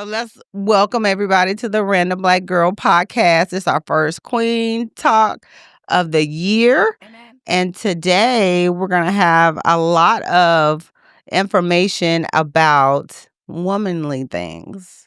So let's welcome everybody to the Random Black Girl podcast. It's our first Queen Talk of the year. Amen. And today we're going to have a lot of information about womanly things.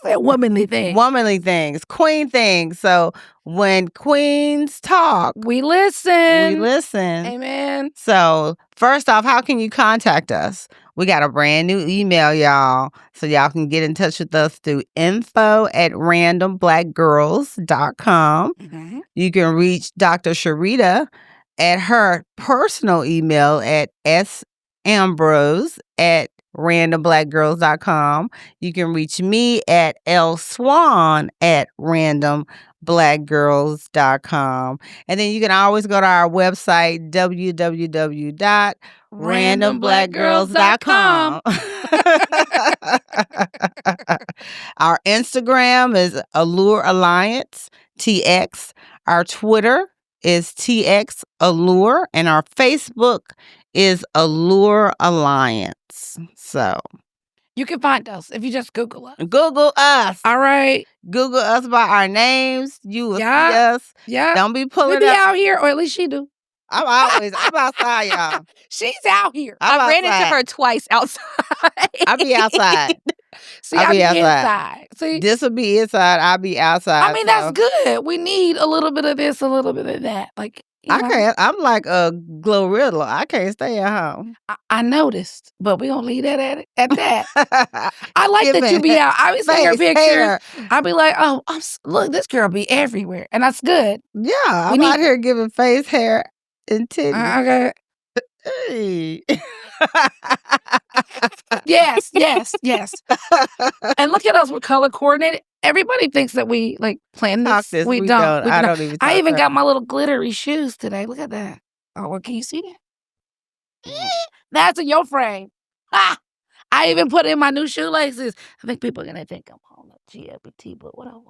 Womanly thing. Womanly things, queen things. So when queens talk, We listen. we listen. Amen. So first off, how can you contact us? We got a brand new email, y'all. So y'all can get in touch with us through info@randomblackgirls.com. Mm-hmm. You can reach Dr. Sharita at her personal email at sambrose@randomblackgirls.com. You can reach me at lswan@randomblackgirls.com. And then you can always go to our website, www.randomblackgirls.com. Our Instagram is Allure Alliance, TX. Our Twitter is TX Allure. And our Facebook is Allure Alliance. So You can find us if you just Google us. Google us. All right. Google us by our names. You will see Yeah. us. Yeah. Don't be We pulling be up. out here, or at least she do. I'm outside, y'all. She's out here. I'm I ran into outside. her twice outside. I be outside. See, I I be be outside. inside. See, This will be inside. I'll be outside. I mean, that's good. We need a little bit of this, a little bit of that. Like, you I know, can't. I'm like a Glorilla. I can't stay at home. I noticed, but we gonna leave that at that. I like that you be out. I be seeing her Face, pictures. hair. I be like, oh, look, this girl be everywhere, and that's good. Yeah, I'm We out need- here giving face, hair, and titties. Okay. Hey. Yes. And look at us, we're color coordinated. Everybody thinks that we like plan Talk this. this. We We don't. don't. I don't even. I talk even her. got my little glittery shoes today. Look at that. Oh, well, can you see that? That's in your frame. Ah! I even put in my new shoelaces. I think people are gonna think I'm on a GLBT, but whatever.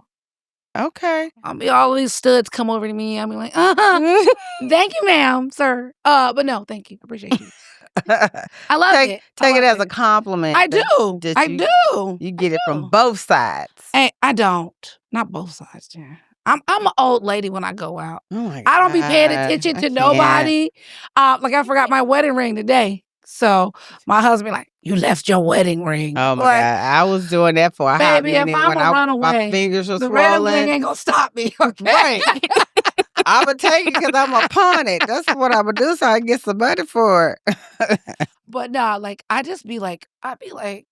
Okay. I'll be all these studs come over to me. I'll be like, thank you, ma'am, sir. But no, thank you. I appreciate you. I love it. Take I it love as a compliment. I do. that I you- do. You get it from do. both sides. Hey, I don't. Not both sides, Jen. I'm an old lady when I go out. Oh my God. I don't be paying attention I to can't. nobody. Like I forgot my wedding ring today. So my husband like, you left your wedding ring. Oh my Like, God. I was doing that for a hot baby, minute if I'm when a my runaway, fingers were the red ring swollen. ain't gonna stop me. Okay. Right. I'm going to take it because I'm going to pawn it. That's what I'm going to do so I can get some money for it. But no, like I'd be like, I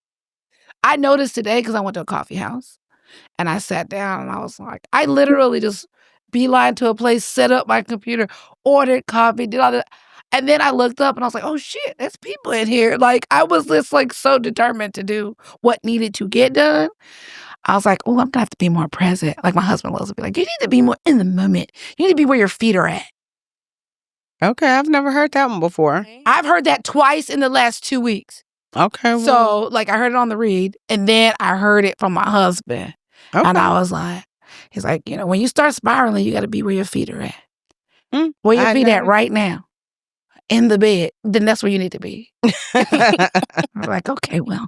noticed today because I went to a coffee house and I sat down and I was like, I literally just beeline to a place, set up my computer, ordered coffee, did all that. And then I looked up and I was like, oh shit, there's people in here. Like I was just like so determined to do what needed to get done. I was like, oh, I'm gonna have to be more present. Like my husband loves to be like, you need to be more in the moment. You need to be where your feet are at. Okay. I've never heard that one before. I've heard that twice in the last 2 weeks. Okay. Well, So like I heard it on the read and then I heard it from my husband. okay. And I was like, he's like, you know, when you start spiraling, you got to be where your feet are at. Mm, Where your I feet know. at right now. In the bed. Then that's where you need to be. I'm like, okay, well.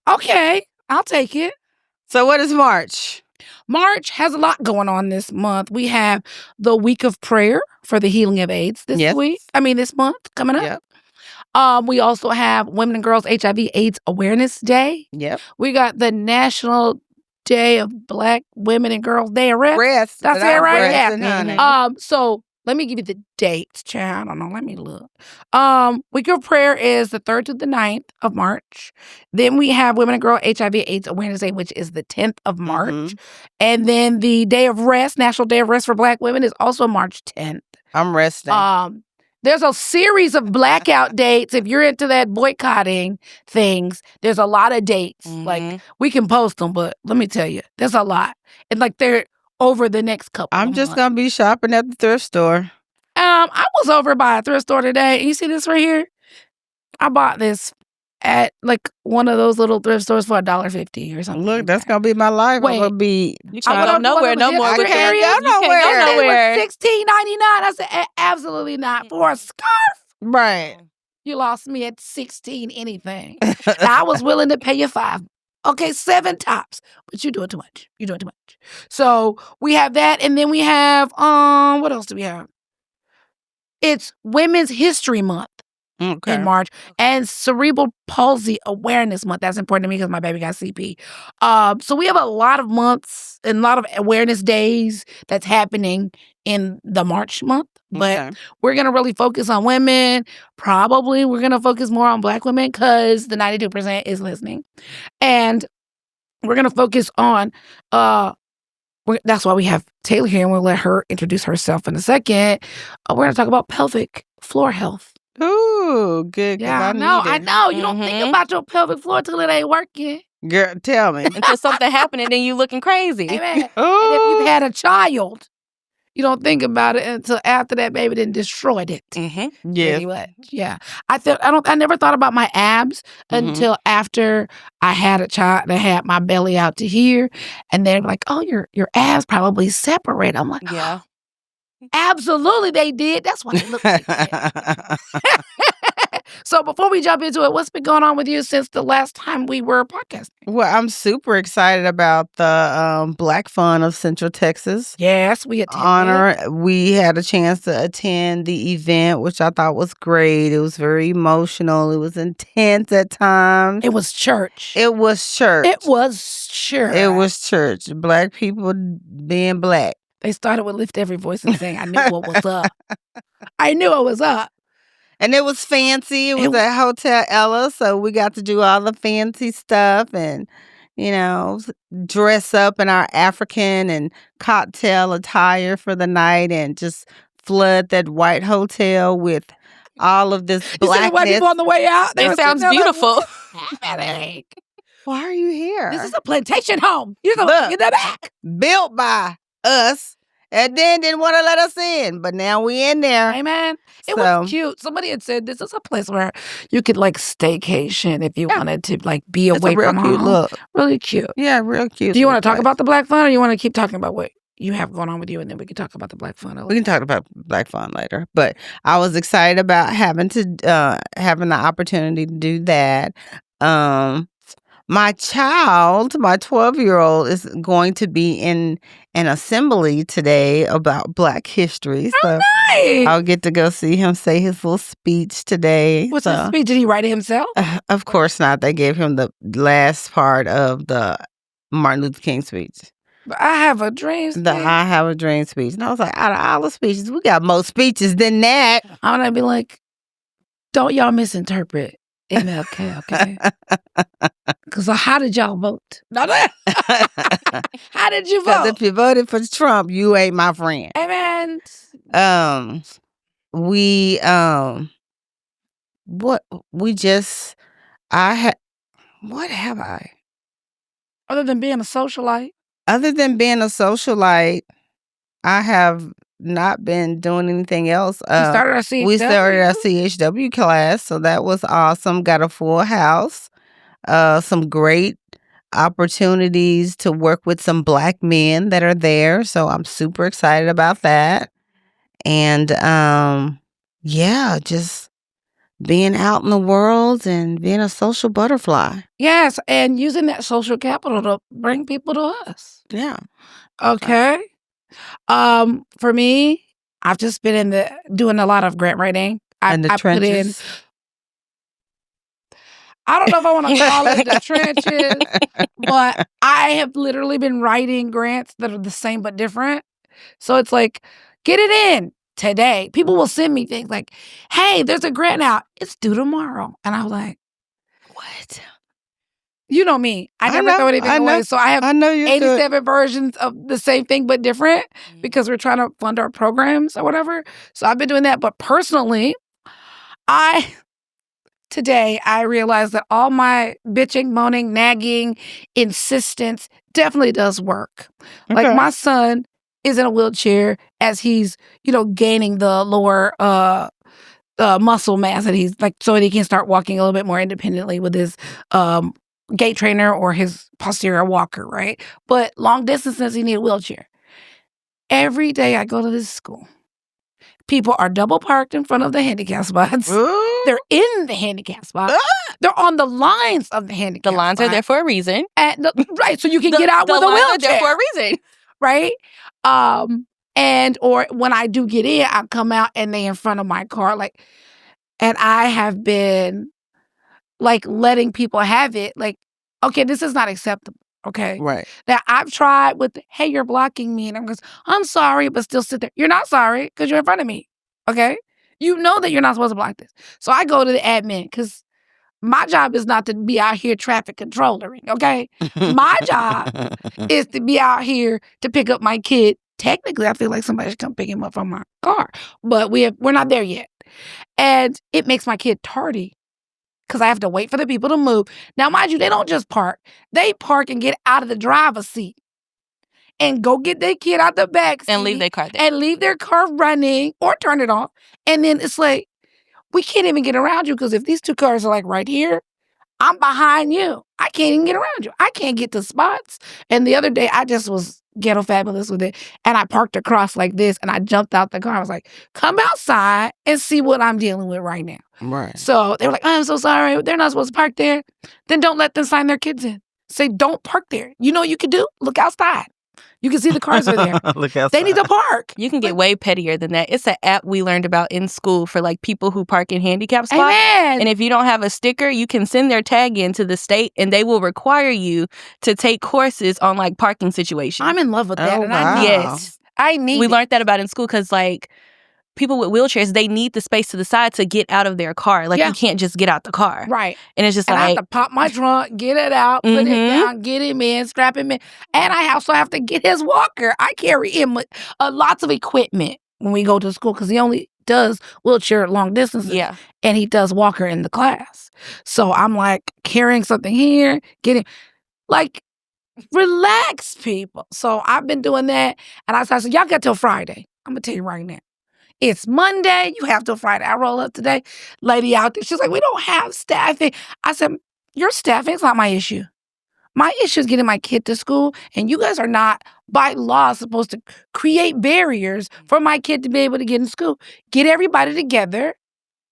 Okay, I'll take it. So what is March? March has a lot going on this month. We have the week of prayer for the healing of AIDS this month coming up. Yep. We also have Women and Girls HIV AIDS Awareness Day. Yep. We got the National Day of Black Women and Girls Day of Rest. Rest. That's without it, right? rest Yeah. and honey. So let me give you the dates, child. I don't know. Let me look. Week of Prayer is the 3rd to the 9th of March. Then we have Women and Girl HIV AIDS Awareness Day, which is the 10th of March. Mhm. And then the Day of Rest, National Day of Rest for Black Women, is also March 10th. I'm resting. There's a series of blackout dates. If you're into that boycotting things, there's a lot of dates. Like we can post them, but let me tell you, there's a lot. And like they're over the next couple. I'm just going to be shopping at the thrift store. I was over by a thrift store today. And you see this right here? I bought this at like one of those little thrift stores for $1.50 or something. Look, like that's that. going to be my life. Wait. I'm going to be... You can't go went nowhere up no to more. Gift with City. that. You can't go You can't go nowhere. It nowhere. was $16.99. I said, absolutely not. For a scarf? Right. You lost me at 16 anything. I was willing to pay you $5. Okay, 7 tops. But you're doing too much. You're doing too much. So we have that, and then we have what else do we have? It's Women's History Month in March and Cerebral Palsy Awareness Month. That's important to me because my baby got CP. So we have a lot of months and a lot of awareness days that's happening in the March month. But we're going to really focus on women. Probably we're going to focus more on Black women because the 92% is listening. And we're going to focus on that's why we have Taylor here, and we'll let her introduce herself in a second. We're going to talk about pelvic floor health. Ooh, good. Yeah, I know. You don't think about your pelvic floor till it ain't working. Girl, tell me. Until something happened and then you looking crazy. Amen. And if you've had a child, you don't think about it until after that baby then destroyed it. Yeah. Yeah. I never thought about my abs until after I had a child that had my belly out to here. And they're like, oh, your abs probably separate. I'm like, yeah. Absolutely they did. That's why they look like that. So before we jump into it, what's been going on with you since the last time we were podcasting? Well, I'm super excited about the Black Fun of Central Texas. Yes, we attended. We had a chance to attend the event, which I thought was great. It was very emotional. It was intense at times. It was church. It was church. It was church. It was church. Black people being Black. They started with Lift Every Voice and saying, I knew what was up. I knew what was up. And it was fancy. It was at Hotel Ella, so we got to do all the fancy stuff and, dress up in our African and cocktail attire for the night and just flood that white hotel with all of this blackness. You see the white people on the way out? It sounds beautiful. Why are you here? This is a plantation home. You know, get that back. Built by us. And then didn't want to let us in, but now we in there. Amen. It was cute. Somebody had said this is a place where you could staycation if you wanted to be away from home. Look. Really cute. Yeah, real cute. Do you want to talk about the Black Fun, or you want to keep talking about what you have going on with you, and then we can talk about the Black Fun later? We can talk about Black Fun later. But I was excited about having the opportunity to do that. My child, my 12-year-old, is going to be in an assembly today about Black history. So nice. I'll get to go see him say his little speech today. What's his speech? Did he write it himself? Of course not. They gave him the last part of the Martin Luther King speech. But I have a dream speech. The I have a dream speech. And I was like, out of all the speeches, we got more speeches than that. I'm going to be like, don't y'all misinterpret MLK, okay? Because how did y'all vote? How did you vote? Because if you voted for Trump, you ain't my friend. Amen. What have I? Other than being a socialite? Other than being a socialite, I have not been doing anything else. We started our CHW class, so that was awesome. Got a full house. Some great opportunities to work with some Black men that are there, so I'm super excited about that. And just being out in the world and being a social butterfly. Yes, and using that social capital to bring people to us. Yeah. Okay. For me, I've just been doing a lot of grant writing. I trenches. I don't know if I want to call it the trenches, but I have literally been writing grants that are the same but different. So it's like, get it in today. People will send me things like, hey, there's a grant out. It's due tomorrow. And I was like, what? You know me. I never throw anything away. So I have 87 versions of the same thing but different because we're trying to fund our programs or whatever. So I've been doing that. But personally, today I realized that all my bitching, moaning, nagging, insistence definitely does work. Okay. Like my son is in a wheelchair as he's, gaining the lower muscle mass that he's so that he can start walking a little bit more independently with his gait trainer or his posterior walker, right? But long distances, he need a wheelchair. Every day I go to this school, people are double parked in front of the handicap spots. Ooh. They're in the handicap spot. They're on the lines of the handicap The lines sign. are there for a reason. And right, so you can get out The with a lines wheelchair. are there for a reason. Right? And or when I do get in, I come out and they in front of my car. Like, and I have been like letting people have it. Like, okay, this is not acceptable. Okay. Right. Now I've tried with, hey, you're blocking me. And I'm sorry, but still sit there. You're not sorry because you're in front of me. Okay. You know that you're not supposed to block this. So I go to the admin because my job is not to be out here traffic controlling. Okay. My job is to be out here to pick up my kid. Technically, I feel like somebody should come pick him up from my car, but we're not there yet. And it makes my kid tardy because I have to wait for the people to move. Now, mind you, they don't just park. They park and get out of the driver's seat and go get their kid out the back seat. And leave their car there. And leave their car running or turn it off. And then it's like, we can't even get around you because if these two cars are like right here, I'm behind you. I can't even get around you. I can't get to spots. And the other day, I just was ghetto fabulous with it. And I parked across like this and I jumped out the car. I was like, come outside and see what I'm dealing with right now. Right. So they were like, oh, I'm so sorry. They're not supposed to park there. Then don't let them sign their kids in. Say, don't park there. You know what you can do? Look outside. You can see the cars are there. Look outside. They need to park. You can get way pettier than that. It's an app we learned about in school for like people who park in handicap spots. Amen. And if you don't have a sticker, you can send their tag in to the state and they will require you to take courses on like parking situations. I'm in love with that. Oh, And wow. I need Yes. it. I need We it. learned that about in school because like people with wheelchairs, they need the space to the side to get out of their car. Like Yeah. you can't just get out the car. Right. And it's just And I have like, to pop my trunk, get it out, put it Mhm. down, get him in, strap him in. And I also have to get his walker. I carry him with lots of equipment when we go to school because he only does wheelchair long distances. yeah. And he does walker in the class. So I'm like carrying something here, getting like, relax, people. So I've been doing that. And I said, y'all got till Friday. I'm going to tell you right now. It's Monday. You have till Friday. I roll up today. Lady out there. She's like, we don't have staffing. I said, your staffing's not my issue. My issue is getting my kid to school. And you guys are not, by law, supposed to create barriers for my kid to be able to get in school. Get everybody together.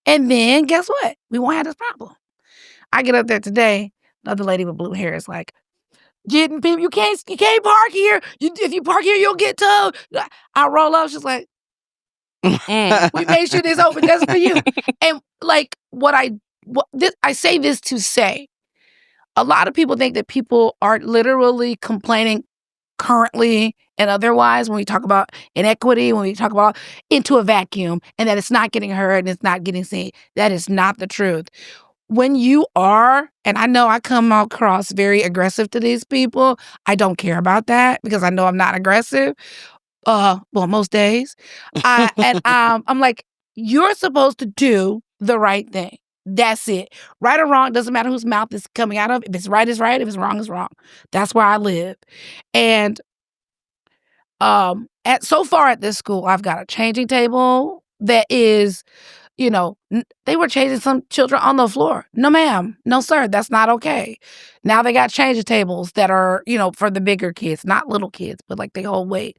And then guess what? We won't have this problem. I get up there today. Another lady with blue hair is like, getting people, you can't park here. If you park here, you'll get towed. I roll up. She's like, we made sure this open just for you. And like I say this to say, a lot of people think that people are literally complaining currently and otherwise when we talk about inequity, when we talk about into a vacuum and that it's not getting heard and it's not getting seen. That is not the truth. When you are, and I know I come across very aggressive to these people, I don't care about that because I know I'm not aggressive. Well, most days. I'm like, you're supposed to do the right thing. That's it. Right or wrong, doesn't matter whose mouth it's coming out of. If it's right, it's right. If it's wrong, it's wrong. That's where I live. And so far at this school, I've got a changing table that is, they were changing some children on the floor. No, ma'am. No, sir. That's not okay. Now they got changing tables that are, for the bigger kids, not little kids, but like they hold weight.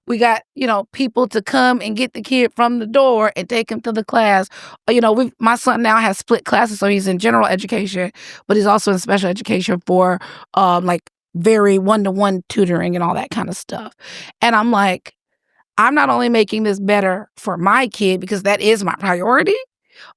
We got, people to come and get the kid from the door and take him to the class. My son now has split classes, so he's in general education, but he's also in special education for like very one-to-one tutoring and all that kind of stuff. And I'm like, I'm not only making this better for my kid because that is my priority,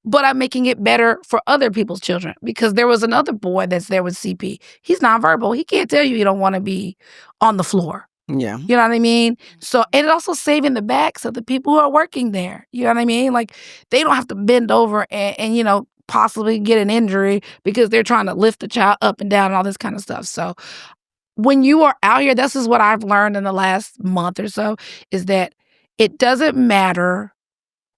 but I'm making it better for other people's children because there was another boy that's there with CP. He's nonverbal. He can't tell you he don't want to be on the floor. Yeah. You know what I mean? So, and it also saving the backs of the people who are working there. You know what I mean? Like they don't have to bend over and possibly get an injury because they're trying to lift the child up and down and all this kind of stuff. So when you are out here, this is what I've learned in the last month or so, is that it doesn't matter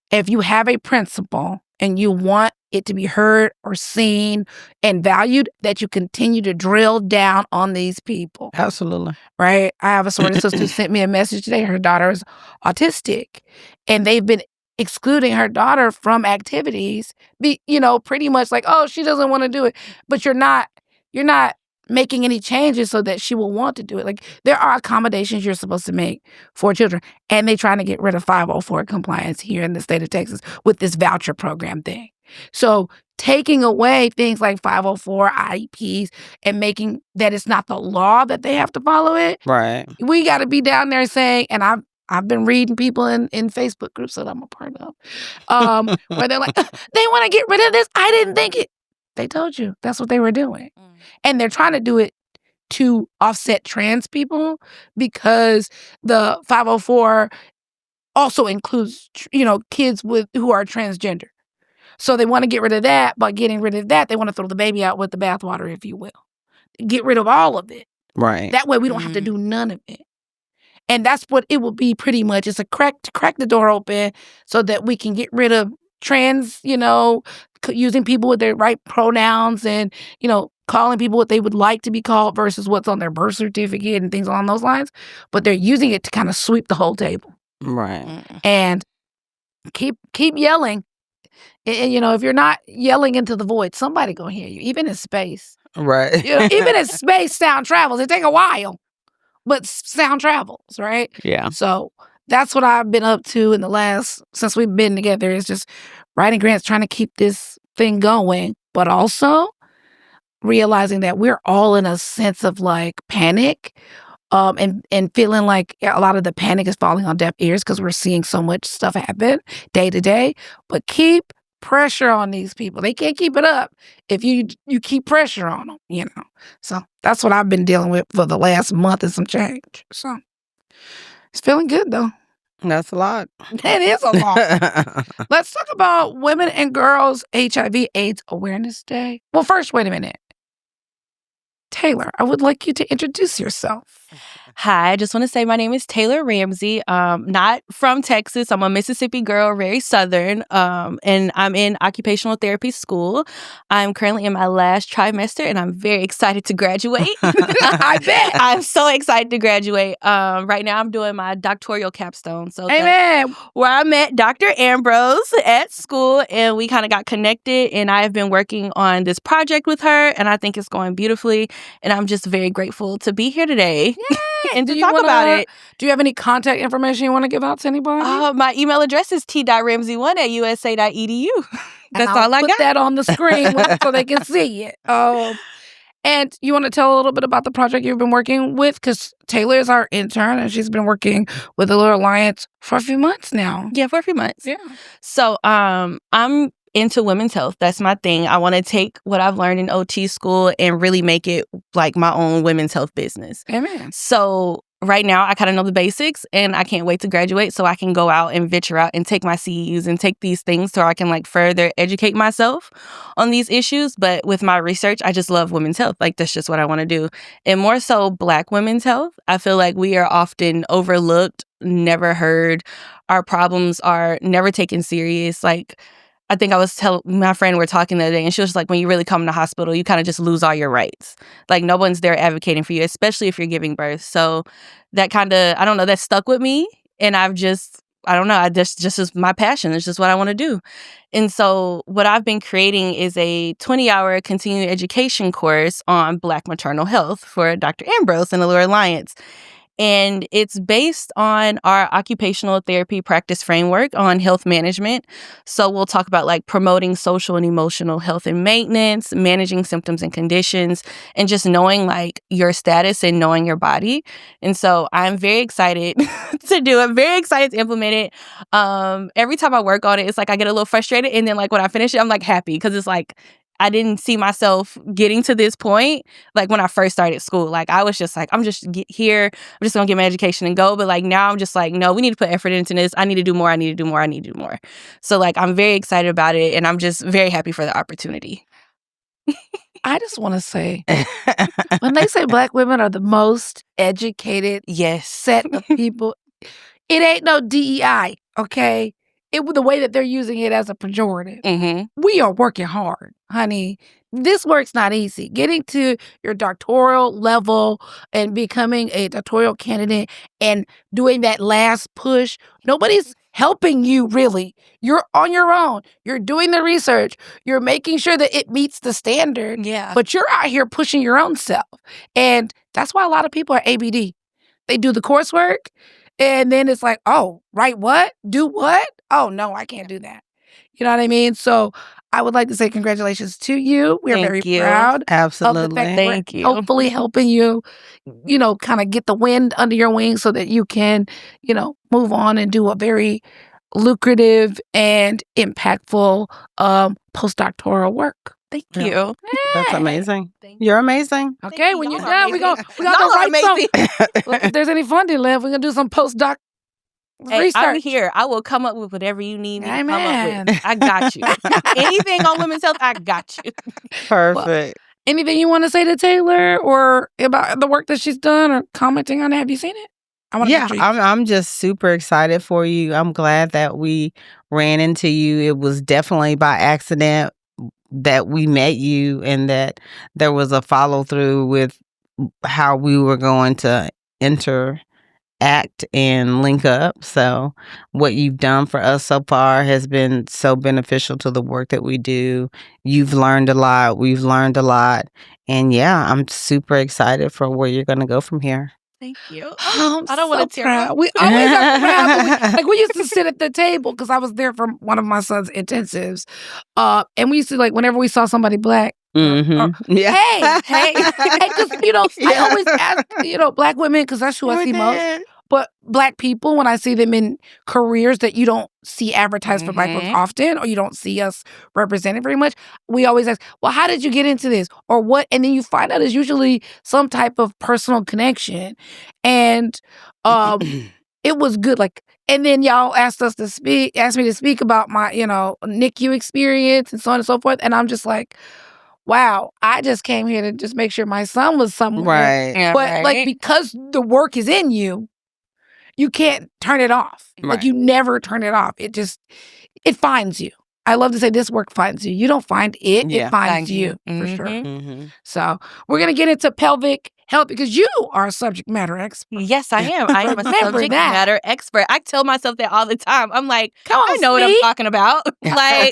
if you have a principle and you want it to be heard or seen and valued, that you continue to drill down on these people. Absolutely. Right? I have a sorority sister who sent me a message today. Her daughter is autistic, and they've been excluding her daughter from activities, pretty much like, oh, she doesn't want to do it. But you're not making any changes so that she will want to do it. Like there are accommodations you're supposed to make for children, and they're trying to get rid of 504 compliance here in the state of Texas with this voucher program thing. So taking away things like 504 IEPs and making that it's not the law that they have to follow it. Right. We got to be down there saying, and I've been reading people in Facebook groups that I'm a part of, where they're like, they want to get rid of this. I didn't think it. They told you that's what they were doing. And they're trying to do it to offset trans people because the 504 also includes, kids who are transgender. So they want to get rid of that. By getting rid of that, they want to throw the baby out with the bathwater, if you will. Get rid of all of it. Right. That way we don't have to do none of it. And that's what it will be pretty much. It's a crack the door open so that we can get rid of trans, using people with their right pronouns and, calling people what they would like to be called versus what's on their birth certificate and things along those lines. But they're using it to kind of sweep the whole table. Right. And keep yelling. And, if you're not yelling into the void, somebody gonna hear you, even in space. Right. Even in space, sound travels. It take a while, but sound travels, right? Yeah. So that's what I've been up to since we've been together, is just writing grants, trying to keep this thing going, but also realizing that we're all in a sense of like panic, and feeling like a lot of the panic is falling on deaf ears because we're seeing so much stuff happen day to day. But keep pressure on these people. They can't keep it up if you keep pressure on them, So that's what I've been dealing with for the last month and some change. So it's feeling good though. That's a lot. It is a lot. Let's talk about Women and Girls HIV/AIDS Awareness Day. Well, first, wait a minute. Taylor, I would like you to introduce yourself. Hi, I just want to say my name is Taylor Ramsey. Not from Texas. I'm a Mississippi girl, very Southern, and I'm in occupational therapy school. I'm currently in my last trimester, and I'm very excited to graduate. I bet. I'm so excited to graduate. Right now, I'm doing my doctoral capstone. So Amen. Where I met Dr. Ambrose at school, and we kind of got connected, and I have been working on this project with her, and I think it's going beautifully, and I'm just very grateful to be here today. And to talk about it. Do you have any contact information you want to give out to anybody? My email address is t.ramsey1@usa.edu. That's all I got. Put that on the screen so they can see it. And you want to tell a little bit about the project you've been working with? Because Taylor is our intern, and she's been working with the Little Alliance for a few months now. Yeah, for a few months. Yeah. So I'm into women's health. That's my thing. I want to take what I've learned in OT school and really make it like my own women's health business. Amen. So right now, I kind of know the basics, and I can't wait to graduate so I can go out and venture out and take my CEUs and take these things so I can like further educate myself on these issues. But with my research, I just love women's health. Like, that's just what I want to do. And more so Black women's health. I feel like we are often overlooked, never heard. Our problems are never taken serious. Like, I think I was telling my friend, we're talking the other day, and she was like, when you really come to hospital, you kind of just lose all your rights. Like, no one's there advocating for you, especially if you're giving birth. So that kind of, I don't know, that stuck with me. And I don't know, just is my passion. It's just what I want to do. And so what I've been creating is a 20-hour continuing education course on Black maternal health for Dr. Ambrose and the Little Alliance. And it's based on our occupational therapy practice framework on health management. So we'll talk about like promoting social and emotional health and maintenance, managing symptoms and conditions, and just knowing like your status and knowing your body. And so I'm very excited to do it, very excited to implement it. Every time I work on it, it's like I get a little frustrated. And then like when I finish it, I'm like happy because it's like, I didn't see myself getting to this point, like when I first started school. Like I was just like, I'm just here. I'm just gonna get my education and go. But like now I'm just like, no, we need to put effort into this. I need to do more. I need to do more. I need to do more. So like I'm very excited about it, and I'm just very happy for the opportunity. I just want to say, when they say Black women are the most educated set of people, it ain't no DEI, okay? The way that they're using it as a pejorative. Mm-hmm. We are working hard, honey. This work's not easy. Getting to your doctoral level and becoming a doctoral candidate and doing that last push, nobody's helping you really. You're on your own. You're doing the research. You're making sure that it meets the standard. Yeah. But you're out here pushing your own self. And that's why a lot of people are ABD. They do the coursework, and then it's like, oh, write what? Do what? Oh, no, I can't do that. You know what I mean? So I would like to say congratulations to you. We are very Thank you. proud of the Absolutely. fact that Thank we're you. hopefully helping you, kind of get the wind under your wings so that you can, move on and do a very lucrative and impactful postdoctoral work. Thank Yeah. you. That's Hey. amazing. Thank You're amazing. Okay, you. when you're Y'all are done, we got amazing. to Y'all are write some. amazing. Look, if there's any funding left, we're gonna do some postdoc Hey, research. I'm here. I will come up with whatever you need me to come up Amen. with. I got you. Anything on women's health, I got you. Perfect. Anything you want to say to Taylor or about the work that she's done or commenting on it? Have you seen it? I want to Yeah, I'm just super excited for you. I'm glad that we ran into you. It was definitely by accident that we met you and that there was a follow through with how we were going to interact and link up. So what you've done for us so far has been so beneficial to the work that we do. You've learned a lot. We've learned a lot. And yeah, I'm super excited for where you're going to go from here. Thank you. I don't want to tear proud. up. We always are proud. But we used to sit at the table because I was there for one of my son's intensives. And we used to, whenever we saw somebody Black, Mm-hmm. Yeah. hey, because, I always ask, Black women, because that's who I see most. But Black people, when I see them in careers that you don't see advertised for Black folks often, or you don't see us represented very much, we always ask, well, how did you get into this? Or what? And then you find out it's usually some type of personal connection. And it was good. And then y'all asked me to speak about my, NICU experience and so on and so forth. And I'm just like, wow, I just came here to just make sure my son was somewhere. Right. Yeah, But right. because the work is in you, you can't turn it off. Right. You never turn it off. It finds you. I love to say this work finds you. You don't find it, Yeah. it finds you for sure. Mm-hmm. So we're going to get into pelvic health because you are a subject matter expert. Yes, I am. I am a Remember subject that. matter expert. I tell myself that all the time. I'm like, Come on, I know what I'm Smee. talking about. I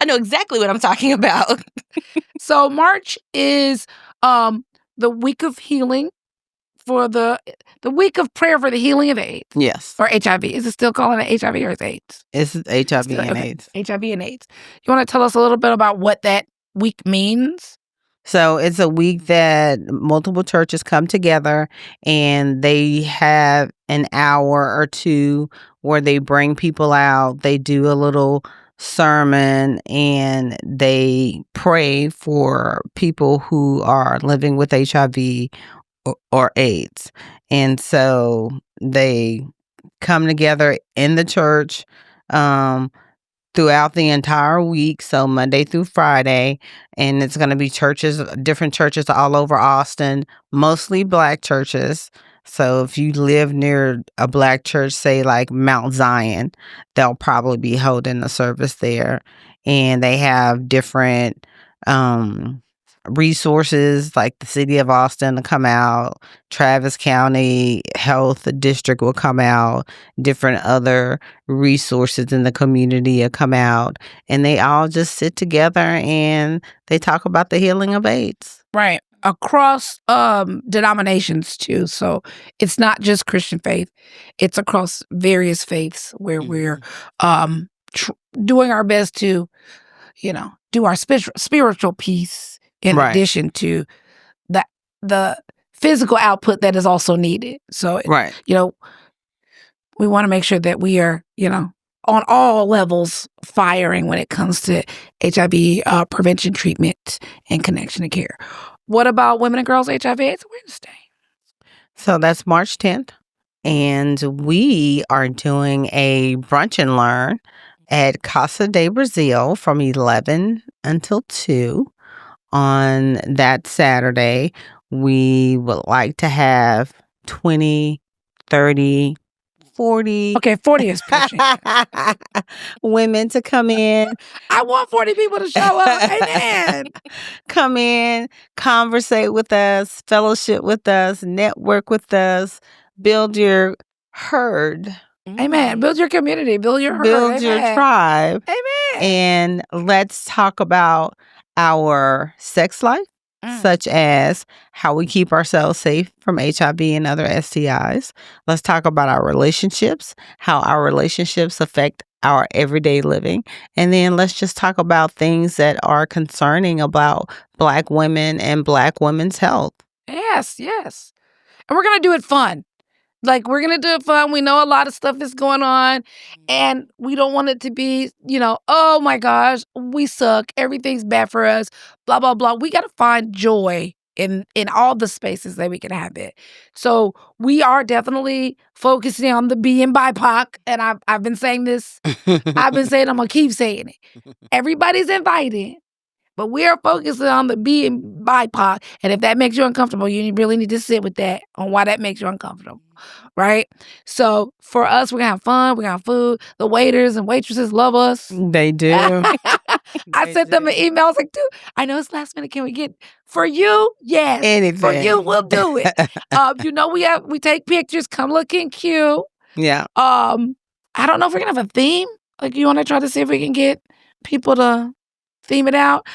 know exactly what I'm talking about. So March is the week of healing for the week of prayer for the healing of AIDS. Yes. Or HIV. Is it still calling it HIV or is it AIDS? It's HIV and Okay. AIDS. HIV and AIDS. You want to tell us a little bit about what that week means? So it's a week that multiple churches come together and they have an hour or two where they bring people out. They do a little sermon and they pray for people who are living with HIV or AIDS. And so they come together in the church throughout the entire week, so Monday through Friday, and it's going to be different churches all over Austin, mostly Black churches. So if you live near a Black church, say like Mount Zion, they'll probably be holding a service there. And they have different resources like the city of Austin to come out, Travis County Health District will come out, different other resources in the community will come out, and they all just sit together and they talk about the healing of AIDS. Right. Across denominations too. So it's not just Christian faith. It's across various faiths where we're doing our best to, do our spiritual piece in addition to the physical output that is also needed. So, we want to make sure that we are, on all levels firing when it comes to HIV prevention, treatment, and connection to care. What about Women and Girls HIV AIDS Awareness Day? So that's March 10th. And we are doing a brunch and learn at Casa de Brazil from 11 until 2 on that Saturday. We would like to have 20, 30, 40. Okay, 40 is pushing. women to come in. I want 40 people to show up. Amen. Come in, conversate with us, fellowship with us, network with us, build your herd. Amen. Build your community. Build your herd. Build your tribe. Amen. And let's talk about our sex life, such as how we keep ourselves safe from HIV and other STIs. Let's talk about our relationships, how our relationships affect our everyday living. And then let's just talk about things that are concerning about Black women and Black women's health. Yes. And we're going to do it fun. Like, we're going to do it fun. We know a lot of stuff is going on, and we don't want it to be, oh my gosh, we suck. Everything's bad for us, blah, blah, blah. We got to find joy in all the spaces that we can have it. So we are definitely focusing on the being BIPOC, and I've been saying this. I've been saying, I'm going to keep saying it. Everybody's invited. But we are focusing on the being BIPOC. And if that makes you uncomfortable, you really need to sit with that on why that makes you uncomfortable, right? So for us, we're going to have fun. We're going to have food. The waiters and waitresses love us. They do. I sent them an email. I was like, dude, I know it's last minute. Can we get, for you? Yes. Anything. For you, we'll do it. We take pictures. Come looking cute. Yeah. I don't know if we're going to have a theme. Like, you want to try to see if we can get people to theme it out.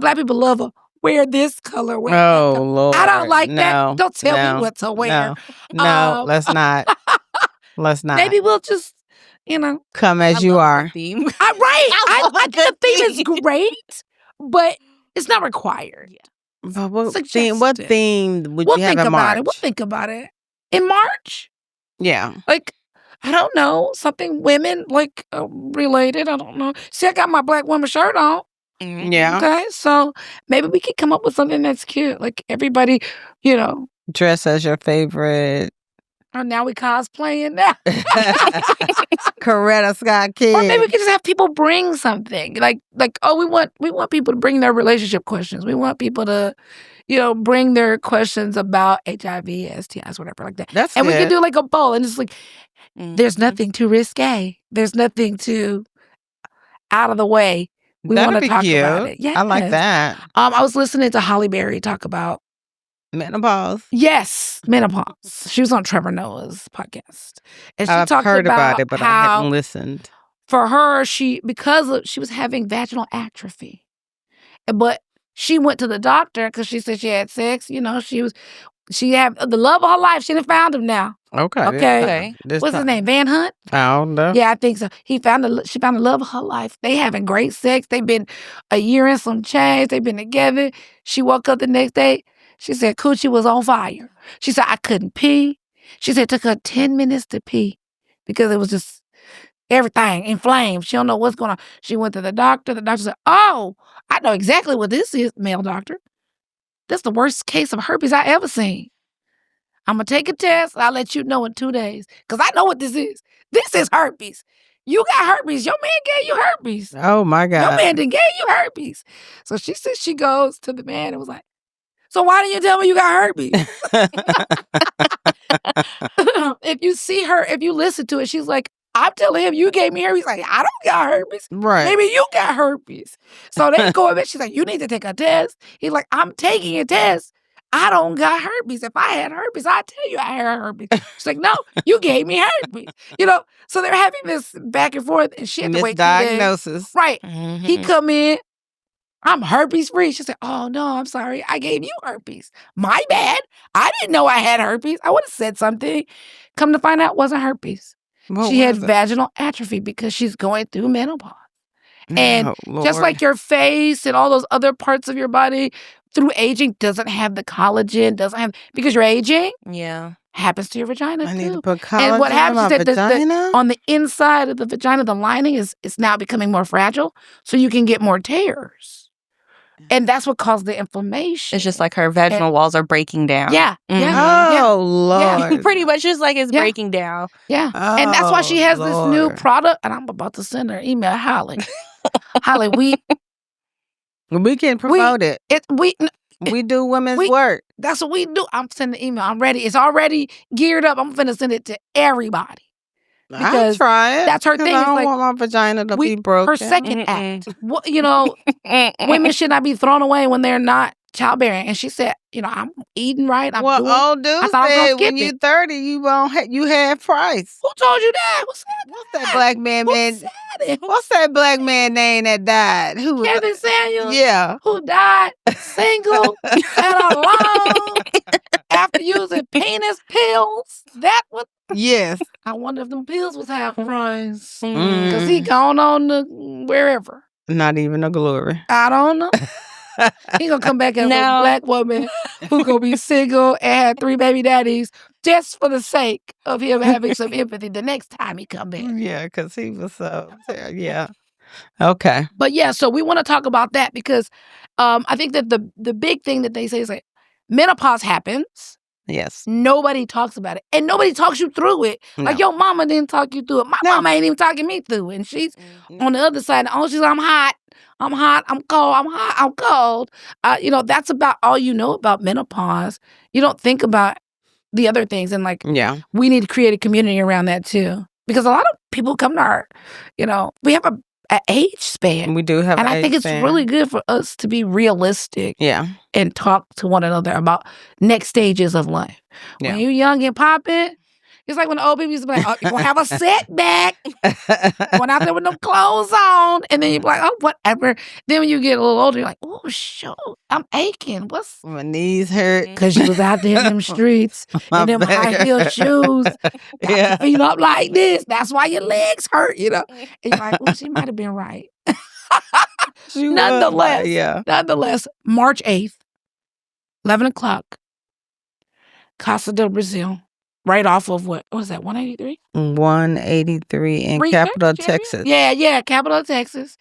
Black people love a wear this color. Wear that color. Lord. I don't like No, that. Don't tell me what to wear. No, let's not. Let's not. Maybe we'll just, come as you are. Theme. Right. I think the theme is great, but it's not required. Yeah. But what theme would you have in March? We'll think about it. In March? Yeah. Like, I don't know, something women related. I don't know. See, I got my Black woman shirt on. Mm-hmm. Yeah. Okay, so maybe we could come up with something that's cute. Like, everybody, dress as your favorite. Oh, now we cosplaying now. Coretta Scott King. Or maybe we could just have people bring something. Like, we want people to bring their relationship questions. We want people to, bring their questions about HIV, STIs, whatever, like that. That's and good. we can do like a poll, and it's like, there's nothing too risque. There's nothing too out of the way. We want to talk about it. Yeah, I like that. I was listening to Holly Berry talk about menopause. Yes, menopause. She was on Trevor Noah's podcast, and she I've talked heard about it, but I how haven't listened. For her, because she was having vaginal atrophy, but she went to the doctor because she said she had sex. She had the love of her life. She done found him now. Okay. What's his name? Van Hunt? I don't know. Yeah, I think so. She found the love of her life. They having great sex. They've been a year and some change. They've been together. She woke up the next day. She said coochie was on fire. She said I couldn't pee. She said it took her 10 minutes to pee because it was just everything inflamed. She don't know what's going on. She went to the doctor. The doctor said, "Oh, I know exactly what this is, male doctor. That's the worst case of herpes I ever seen. I'm going to take a test. I'll let you know in 2 days because I know what this is. This is herpes. You got herpes. Your man gave you herpes. Oh, my God. Your man done gave you herpes." So she said she goes to the man and was like, "So why didn't you tell me you got herpes?" If you listen to it, she's like, "I'm telling him you gave me herpes." He's like, "I don't got herpes. Right. Maybe you got herpes." So they go back. She's like, "You need to take a test." He's like, "I'm taking a test. I don't got herpes. If I had herpes, I'd tell you I had herpes." She's like, "No, you gave me herpes." So they're having this back and forth, and she had to wait 2 days. Misdiagnosis. Right. Mm-hmm. He come in, "I'm herpes free." She said, "Oh, no, I'm sorry. I gave you herpes. My bad. I didn't know I had herpes. I would have said something." Come to find out, it wasn't herpes. She had vaginal atrophy because she's going through menopause. And just like your face and all those other parts of your body through aging doesn't have the collagen, because you're aging. Yeah. Happens to your vagina too. I need to put collagen and what happens in is my that vagina? on the inside of the vagina, the lining is now becoming more fragile, so you can get more tears. And that's what caused the inflammation. It's just like her vaginal walls are breaking down. Yeah. Mhm. Yeah. Oh, Lord. Yeah. Pretty much just like it's breaking down. Yeah. Oh, and that's why she has this new Lord. product. And I'm about to send her an email. Holly, we can promote it. We do women's work. That's what we do. I'm sending an email. I'm ready. It's already geared up. I'm finna send it to everybody. I'll try it. That's her thing. I It's don't like, want my vagina to be broken. Her second act. Women should not be thrown away when they're not childbearing. And she said, "I'm eating right. I'm doing." Old dude I thought I was said gonna when skip you're 30, you have price. Who told you that? What's that black man? What's that black man name that died? Who? Kevin Samuels? Yeah. Who died single and alone after using penis pills? That was Yes. I wonder if them pills was half price. Mm. Because he gone on to wherever. Not even a glory. I don't know. He gonna come back as a Now- black woman who gonna be single and had 3 baby daddies just for the sake of him having some empathy the next time he come back. Yeah, because he was so yeah. Okay. But yeah, so we want to talk about that because I think that the big thing that they say is like menopause happens. Yes. Nobody talks about it. And nobody talks you through it. Like No. your mama didn't talk you through it. My No. mama ain't even talking me through it. And she's on the other side. Oh, she's like, I'm hot. I'm hot. I'm cold. I'm hot. I'm cold. That's about all you know about menopause. You don't think about the other things. And like, Yeah. we need to create a community around that too. Because a lot of people come to our, we have an age span. We do have And an I think age it's span. really good for us to be realistic Yeah. and talk to one another about next stages of life. Yeah. When you're young and popping, it's like when the old people used to be like, oh, you're going to have a setback. Going out there with no clothes on. And then you're like, oh, whatever. Then when you get a little older, you're like, oh, shoot, I'm aching. What's... My knees hurt. Because you was out there in them streets My in them back. high-heel shoes. Got Yeah. your feet up like this. That's why your legs hurt, And you're like, well, she might have been right. She was, Nonetheless, yeah. March 8th, 11 o'clock, Casa do Brasil, right off of what was that, 183? 183 in Research Capital, area? Texas. Yeah, Capital, Texas.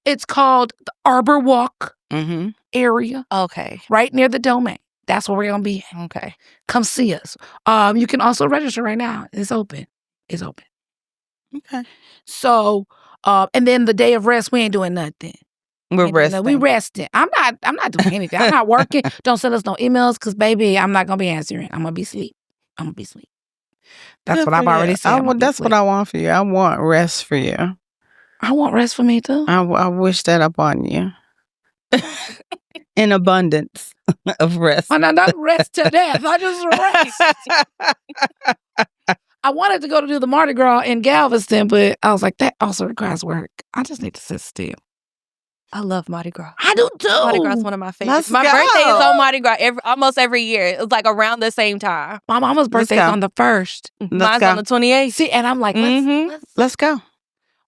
It's called the Arbor Walk Mm-hmm. area, Okay. right near the domain. That's where we're going to be. Okay. Come see us. You can also register right now. It's open. Okay. So, and then the day of rest, we ain't doing nothing. We're resting. We resting. I'm not doing anything. I'm not working. Don't send us no emails because, baby, I'm not going to be answering. I'm going to be asleep. That's Good what I've for already you. said. That's what I want for you. I want rest for you. I want rest for me, too. I wish that upon you. In abundance of rest. And I not rest to death. I just rest. I wanted to go to do the Mardi Gras in Galveston, but I was like, that also requires work. I just need to sit still. I love Mardi Gras. I do too. Mardi Gras is one of my favorites. Let's My go. birthday is on Mardi Gras almost every year. It's like around the same time. My mama's birthday is go. on the 1st. Mine's go. on the 28th. See, and I'm like, Let's go.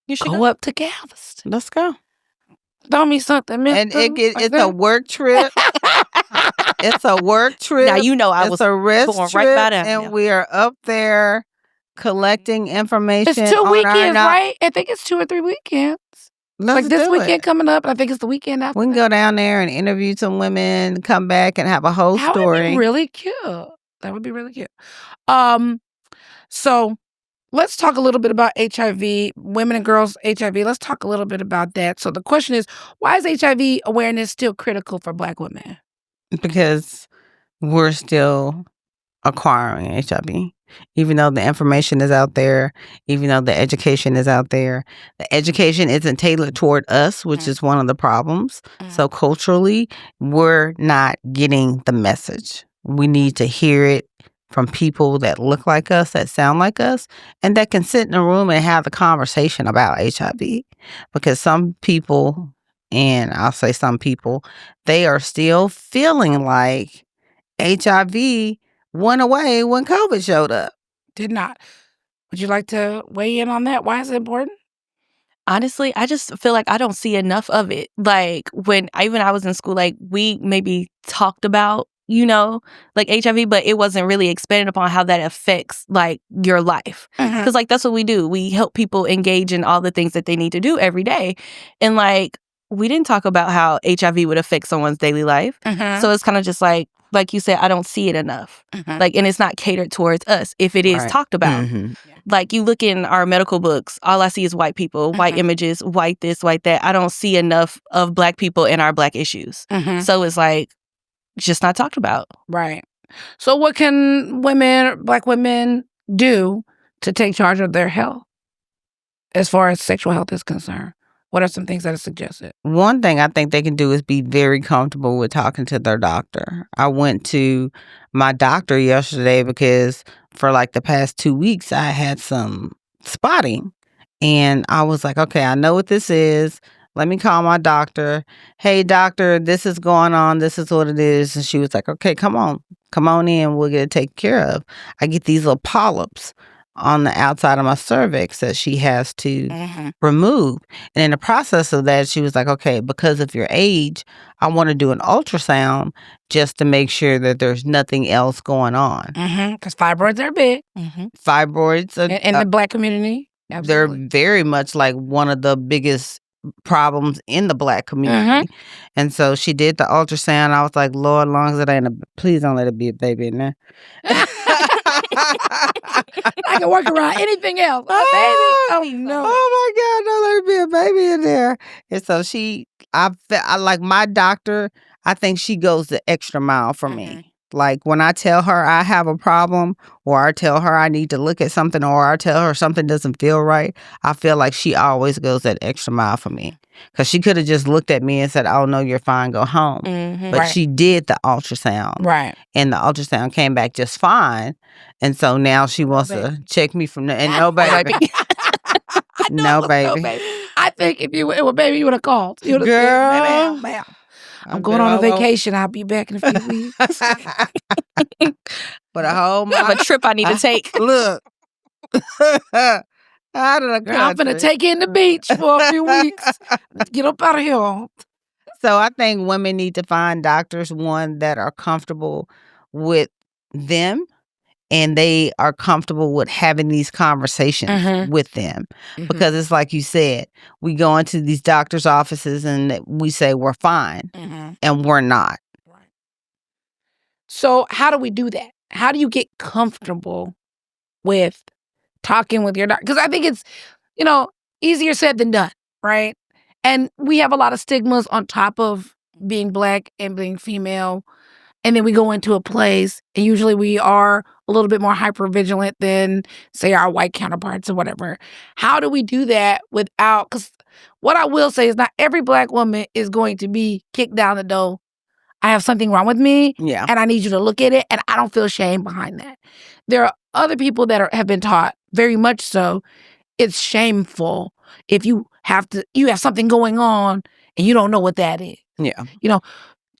You should go up to Galveston. Let's go. Throw me something, mister. And it's a work trip. It's a work trip. Now you know I was it's a rest going trip, right by down and there. we are up there collecting information. It's 2 on weekends, our right? I think it's 2 or 3 weekends. Let's like this do weekend it. coming up, and I think it's the weekend after. We can go down there and interview some women, come back and have a whole That story. would be really cute. That would be really cute. So let's talk a little bit about HIV, women and girls HIV. Let's talk a little bit about that. So the question is, why is HIV awareness still critical for Black women? Because we're still acquiring HIV. Even though the information is out there, even though the education is out there, the education isn't tailored toward us, which is one of the problems. So culturally, we're not getting the message. We need to hear it from people that look like us, that sound like us, and that can sit in a room and have the conversation about HIV. Because some people, and I'll say some people, they are still feeling like HIV went away when COVID showed up. Did not. Would you like to weigh in on that? Why is it important? Honestly, I just feel like I don't see enough of it. Like when I was in school, like we maybe talked about, like HIV, but it wasn't really expanded upon how that affects like your life. Because like that's what we do. We help people engage in all the things that they need to do every day. And like we didn't talk about how HIV would affect someone's daily life. So it's kind of just like you said, I don't see it enough. Like, and it's not catered towards us if it is talked about. Like you look in our medical books, all I see is white people, white images, white this, white that. I don't see enough of Black people in our Black issues. So it's like, just not talked about. Right. So what can Black women do to take charge of their health as far as sexual health is concerned? What are some things that are suggested? One thing I think they can do is be very comfortable with talking to their doctor. I went to my doctor yesterday because for like the past 2 weeks, I had some spotting. And I was like, okay, I know what this is. Let me call my doctor. Hey, doctor, this is going on. This is what it is. And she was like, okay, come on. come on in, we'll get it taken care of. I get these little polyps on the outside of my cervix that she has to remove. And in the process of that, she was like, okay, because of your age, I want to do an ultrasound just to make sure that there's nothing else going on. Because fibroids are big. Fibroids are, In the Black community, absolutely. they're very much like one of the biggest problems in the Black community. And so she did the ultrasound. I was like, Lord, as long as it ain't please don't let it be a baby in there. I can work around anything else. A baby? Oh, no. Oh, my God. Don't let it be a baby in there. And so I like my doctor, I think she goes the extra mile for me. Like when I tell her I have a problem, or I tell her I need to look at something, or I tell her something doesn't feel right, I feel like she always goes that extra mile for me. Because she could have just looked at me and said, oh, no, you're fine, go home. But she did the ultrasound. Right. And the ultrasound came back just fine. And so now she wants to check me from and no baby. No baby. I think if it were baby, you would have called. You would Girl. Said, ma'am. I'm going on a vacation. I'll be back in a few weeks. For the whole month. I have a trip I need to take. Look. Out of the Girl, I'm going to take you in the beach for a few weeks. Get up out of here. So I think women need to find doctors, one, that are comfortable with them, and they are comfortable with having these conversations with them. Because it's like you said, we go into these doctors' offices and we say we're fine, and we're not. Right. So how do we do that? How do you get comfortable with talking with your doctor? Because I think it's, easier said than done, right? And we have a lot of stigmas on top of being Black and being female. And then we go into a place, and usually we are a little bit more hypervigilant than, say, our white counterparts or whatever. How do we do that without, because what I will say is not every Black woman is going to be kicked down the door. I have something wrong with me, and I need you to look at it, and I don't feel shame behind that. There are other people that have been taught, very much so, it's shameful if you have something going on and you don't know what that is. Yeah.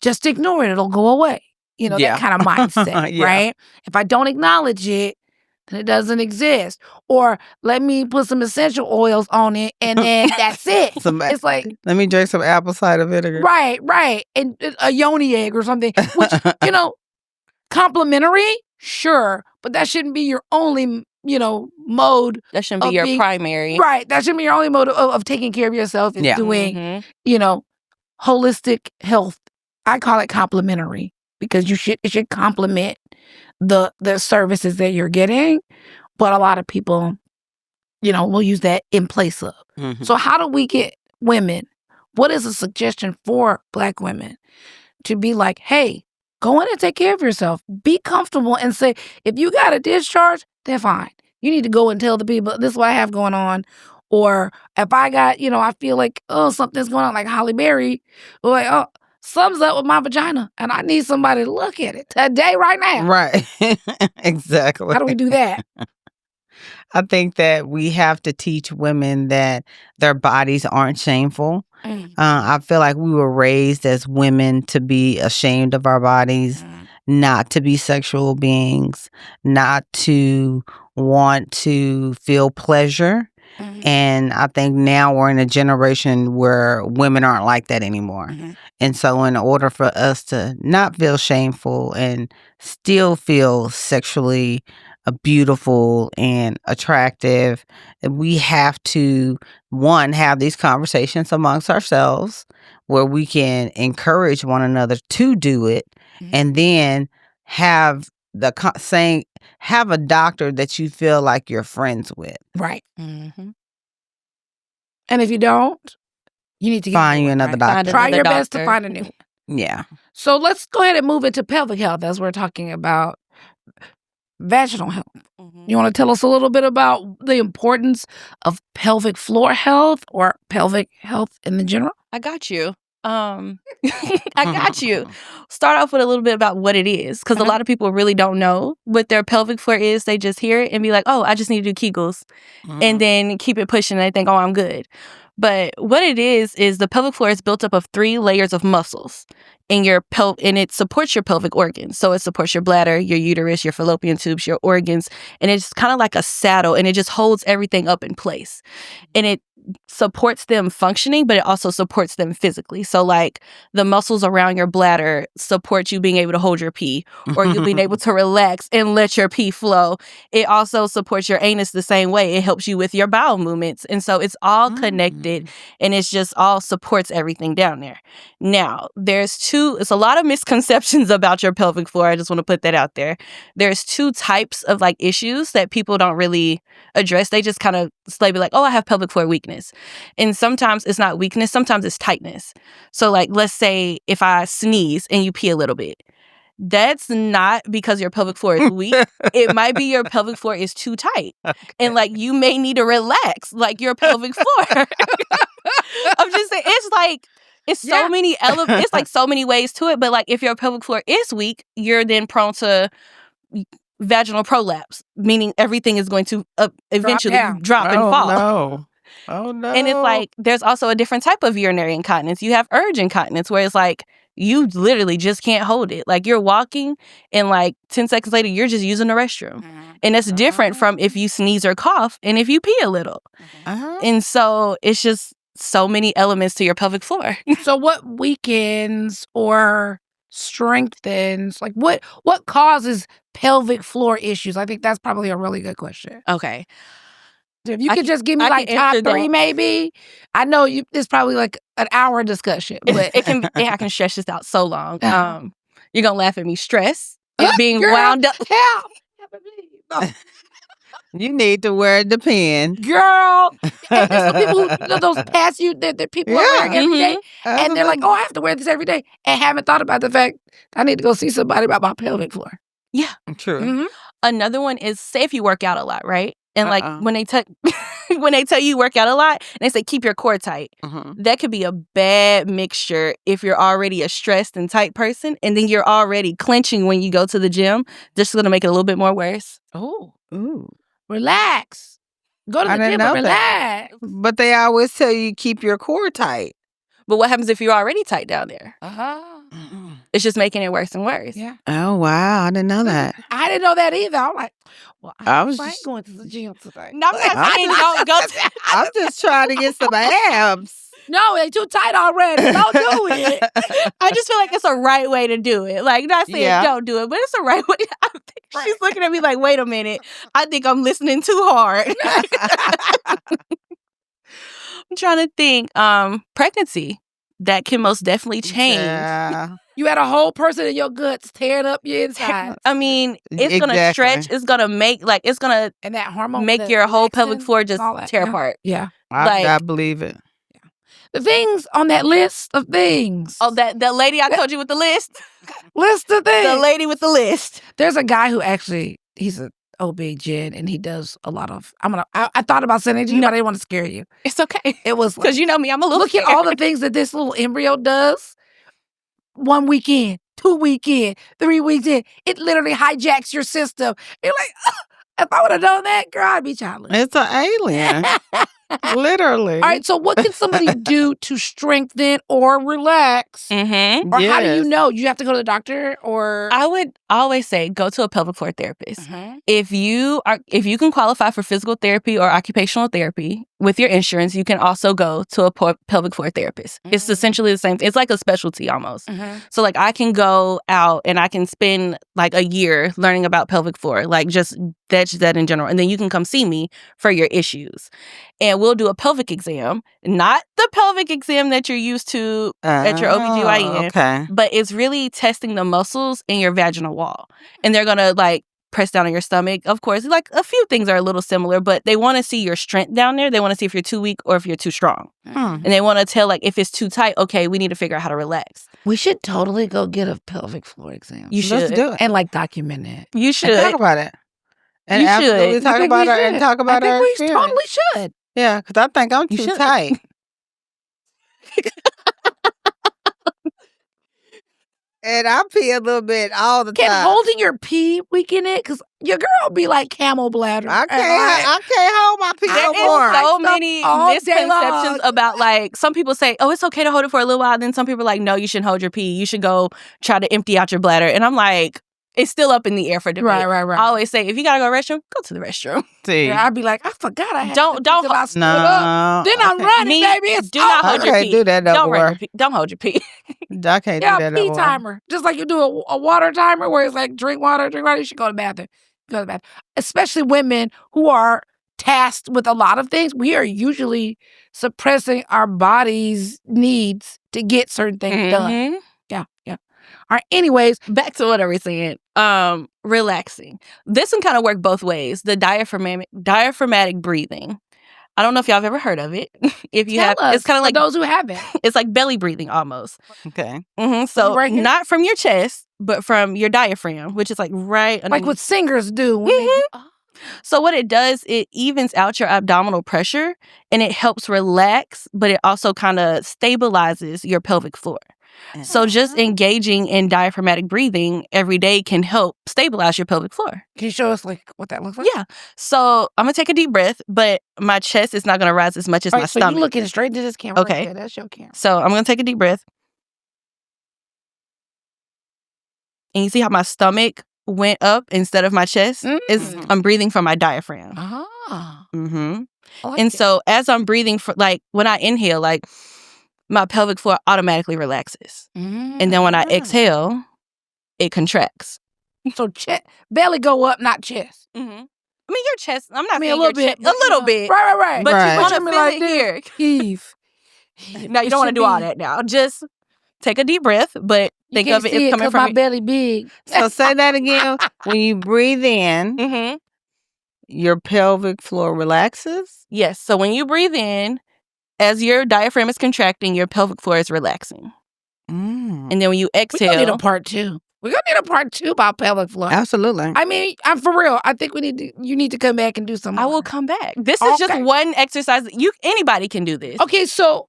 Just ignore it, it'll go away. That kind of mindset, right? If I don't acknowledge it, then it doesn't exist. Or let me put some essential oils on it, and then that's it. It's like, let me drink some apple cider vinegar. Right. And a yoni egg or something, which, complimentary, sure, but that shouldn't be your only, mode. That shouldn't be your primary. Right. That shouldn't be your only mode of taking care of yourself and doing, holistic health. I call it complimentary, because it should complement the services that you're getting. But a lot of people, will use that in place of. So how do we get women? What is a suggestion for Black women to be like, hey, go in and take care of yourself. Be comfortable and say, if you got a discharge, then fine. You need to go and tell the people, this is what I have going on. Or if I got, I feel like, something's going on, like Holly Berry, or like, something's up with my vagina, and I need somebody to look at it today, right now. Right. Exactly. How do we do that? I think that we have to teach women that their bodies aren't shameful. I feel like we were raised as women to be ashamed of our bodies, not to be sexual beings, not to want to feel pleasure. And I think now we're in a generation where women aren't like that anymore. And so in order for us to not feel shameful and still feel sexually beautiful and attractive, we have to, one, have these conversations amongst ourselves where we can encourage one another to do it, and then have have a doctor that you feel like you're friends with. Right. And if you don't, you need to find you another doctor. Try your best to find a new one. Yeah. So let's go ahead and move into pelvic health, as we're talking about vaginal health. You want to tell us a little bit about the importance of pelvic floor health or pelvic health in the general? I got you. I got you. Start off with a little bit about what it is, because a lot of people really don't know what their pelvic floor is. They just hear it and be like, oh, I just need to do Kegels, and then keep it pushing and they think, oh, I'm good. But what it is the pelvic floor is built up of 3 layers of muscles in your and it supports your pelvic organs. So it supports your bladder, your uterus, your fallopian tubes, your organs, and it's kind of like a saddle, and it just holds everything up in place. And it supports them functioning, but it also supports them physically. So like the muscles around your bladder support you being able to hold your pee, or you being able to relax and let your pee flow. It also supports your anus the same way. It helps you with your bowel movements. And so it's all connected, and it's just all supports everything down there. Now, it's a lot of misconceptions about your pelvic floor. I just want to put that out there. There's 2 types of like issues that people don't really address. They just kind of be like, oh, I have pelvic floor weakness. And sometimes it's not weakness, sometimes it's tightness. So like, let's say if I sneeze and you pee a little bit, that's not because your pelvic floor is weak. It might be your pelvic floor is too tight. Okay. And like, you may need to relax like your pelvic floor. I'm just saying, it's so many elements. It's like so many ways to it. But like, if your pelvic floor is weak, you're then prone to vaginal prolapse, meaning everything is going to eventually drop and fall. No. Oh, no. And it's like, there's also a different type of urinary incontinence. You have urge incontinence, where it's like, you literally just can't hold it. Like, you're walking and like 10 seconds later, you're just using the restroom. And it's different from if you sneeze or cough and if you pee a little. And so it's just so many elements to your pelvic floor. So what weakens or strengthens, like what causes pelvic floor issues? I think that's probably a really good question. Okay. If you could just give me like top 3, maybe. I know it's probably like an hour discussion, but I can stretch this out so long. You're gonna laugh at me. Stress, being girl, wound up. Help. You need to wear the pen, girl. And there's some people who those past you that people are wearing every day, and they're like, "Oh, I have to wear this every day," and haven't thought about the fact I need to go see somebody about my pelvic floor. Yeah, true. Another one is, say if you work out a lot, right? And like when they tell you work out a lot and they say keep your core tight, that could be a bad mixture if you're already a stressed and tight person, and then you're already clenching when you go to the gym. Just going to make it a little bit more worse. Ooh. Relax. Go to the gym and relax. But they always tell you keep your core tight. But what happens if you're already tight down there? It's just making it worse and worse. Yeah. Oh, wow. I didn't know that. I didn't know that either. I'm like, well, I ain't going to the gym today. No, I'm not saying don't go. I'm just trying to get some abs. No, they too tight already. Don't do it. I just feel like it's a right way to do it. Like, not saying don't do it, but it's a right way. She's looking at me like, wait a minute. I think I'm listening too hard. I'm trying to think. Pregnancy. That can most definitely change. Yeah. You had a whole person in your guts tearing up your insides. I mean, it's gonna stretch. It's gonna make and that hormone make your whole pelvic floor just tear apart. Yeah, I believe it. Yeah. The things on that list of things. Oh, that lady I told you with the list. List of things. The lady with the list. There's a guy who actually he's a OB-GYN and he does a lot of. I thought about sending it to you, but I didn't want to scare you. It's okay. It was because you know me, I'm a little. Look scared. at all the things that this little embryo does. 1 weekend, 2 weekend, 3 weeks in, it literally hijacks your system. You're like, if I would have done that, girl, I'd be childless. It's an alien. Literally. All right, so what can somebody do to strengthen or relax? Or how do you know? You have to go to the doctor, or I would always say go to a pelvic floor therapist. If you can qualify for physical therapy or occupational therapy with your insurance, you can also go to a pelvic floor therapist. It's essentially the same. It's like a specialty almost. So like I can go out and I can spend like a year learning about pelvic floor, like just that in general, and then you can come see me for your issues. And we'll do a pelvic exam, not the pelvic exam that you're used to at your OBGYN, but it's really testing the muscles in your vaginal wall. And they're going to like press down on your stomach. Of course, like a few things are a little similar, but they want to see your strength down there. They want to see if you're too weak or if you're too strong. And they want to tell like if it's too tight, okay, we need to figure out how to relax. We should totally go get a pelvic floor exam. You should. Let's do it. And like document it. You should. And talk about it. And you absolutely should. talk about it and talk about our experience. We totally should. Yeah, because I think I'm too tight. And I pee a little bit all the Can time. holding your pee weaken it? Because your girl be like camel bladder. I can't hold my pee no There more. is so many all day misconceptions long. about, like, some people say, oh, it's okay to hold it for a little while. Then some people are like, no, you shouldn't hold your pee. You should go try to empty out your bladder. And I'm like, it's still up in the air for debate. Right. I always say, if you gotta go to the restroom, go to the restroom. See, Yeah, I'd be like, I forgot I had Don't- to don't till I ho- stood up. Then I'm running, baby. It's do not I hold your can't pee. do that no Don't run more. your pee. Don't hold your pee. I can't do that no pee more. timer. Just like you do a water timer where it's like drink water. You should go to the bathroom. Go to the bathroom. Especially women who are tasked with a lot of things. We are usually suppressing our body's needs to get certain things done. Mhm. Yeah. All right. Anyways, Back to what I was saying. Relaxing. This can kind of work both ways. The diaphragmatic breathing. I don't know if y'all have ever heard of it. If you tell have, us it's kind of for like those who haven't. it's like belly breathing almost. Okay. So right here? not from your chest, but from your diaphragm, which is like right Like underneath. what singers do when they do. So what it does, it evens out your abdominal pressure and it helps relax, but it also kind of stabilizes your pelvic floor. So just engaging in diaphragmatic breathing every day can help stabilize your pelvic floor. Can you show us like what that looks like? Yeah. So I'm going to take a deep breath, but my chest is not going to rise as much as All my right, so stomach. you looking straight into this camera. Okay. Right there. That's your camera. So I'm going to take a deep breath. And you see how my stomach went up instead of my chest? I'm breathing from my diaphragm. I like And it. so as I'm breathing, for like when I inhale, like my pelvic floor automatically relaxes. And then when I exhale, it contracts. So belly go up, not chest. I mean, your chest, I'm not I mean, saying a little your bit. chest, a little bit. Right. But Right. you want to Put me feel like it this. here. Heave. Now, you don't want to do all that now. Just take a deep breath, but think of it as coming from my belly big. So say that again. When you breathe in, your pelvic floor relaxes. Yes. So when you breathe in, as your diaphragm is contracting, your pelvic floor is relaxing. And then when you We're exhale, gonna need a part 2. We're gonna need a part 2 about pelvic floor. Absolutely. I mean, I'm for real. I think you need to come back and do some more. I will come back. This is just one exercise. Anybody can do this. Okay, so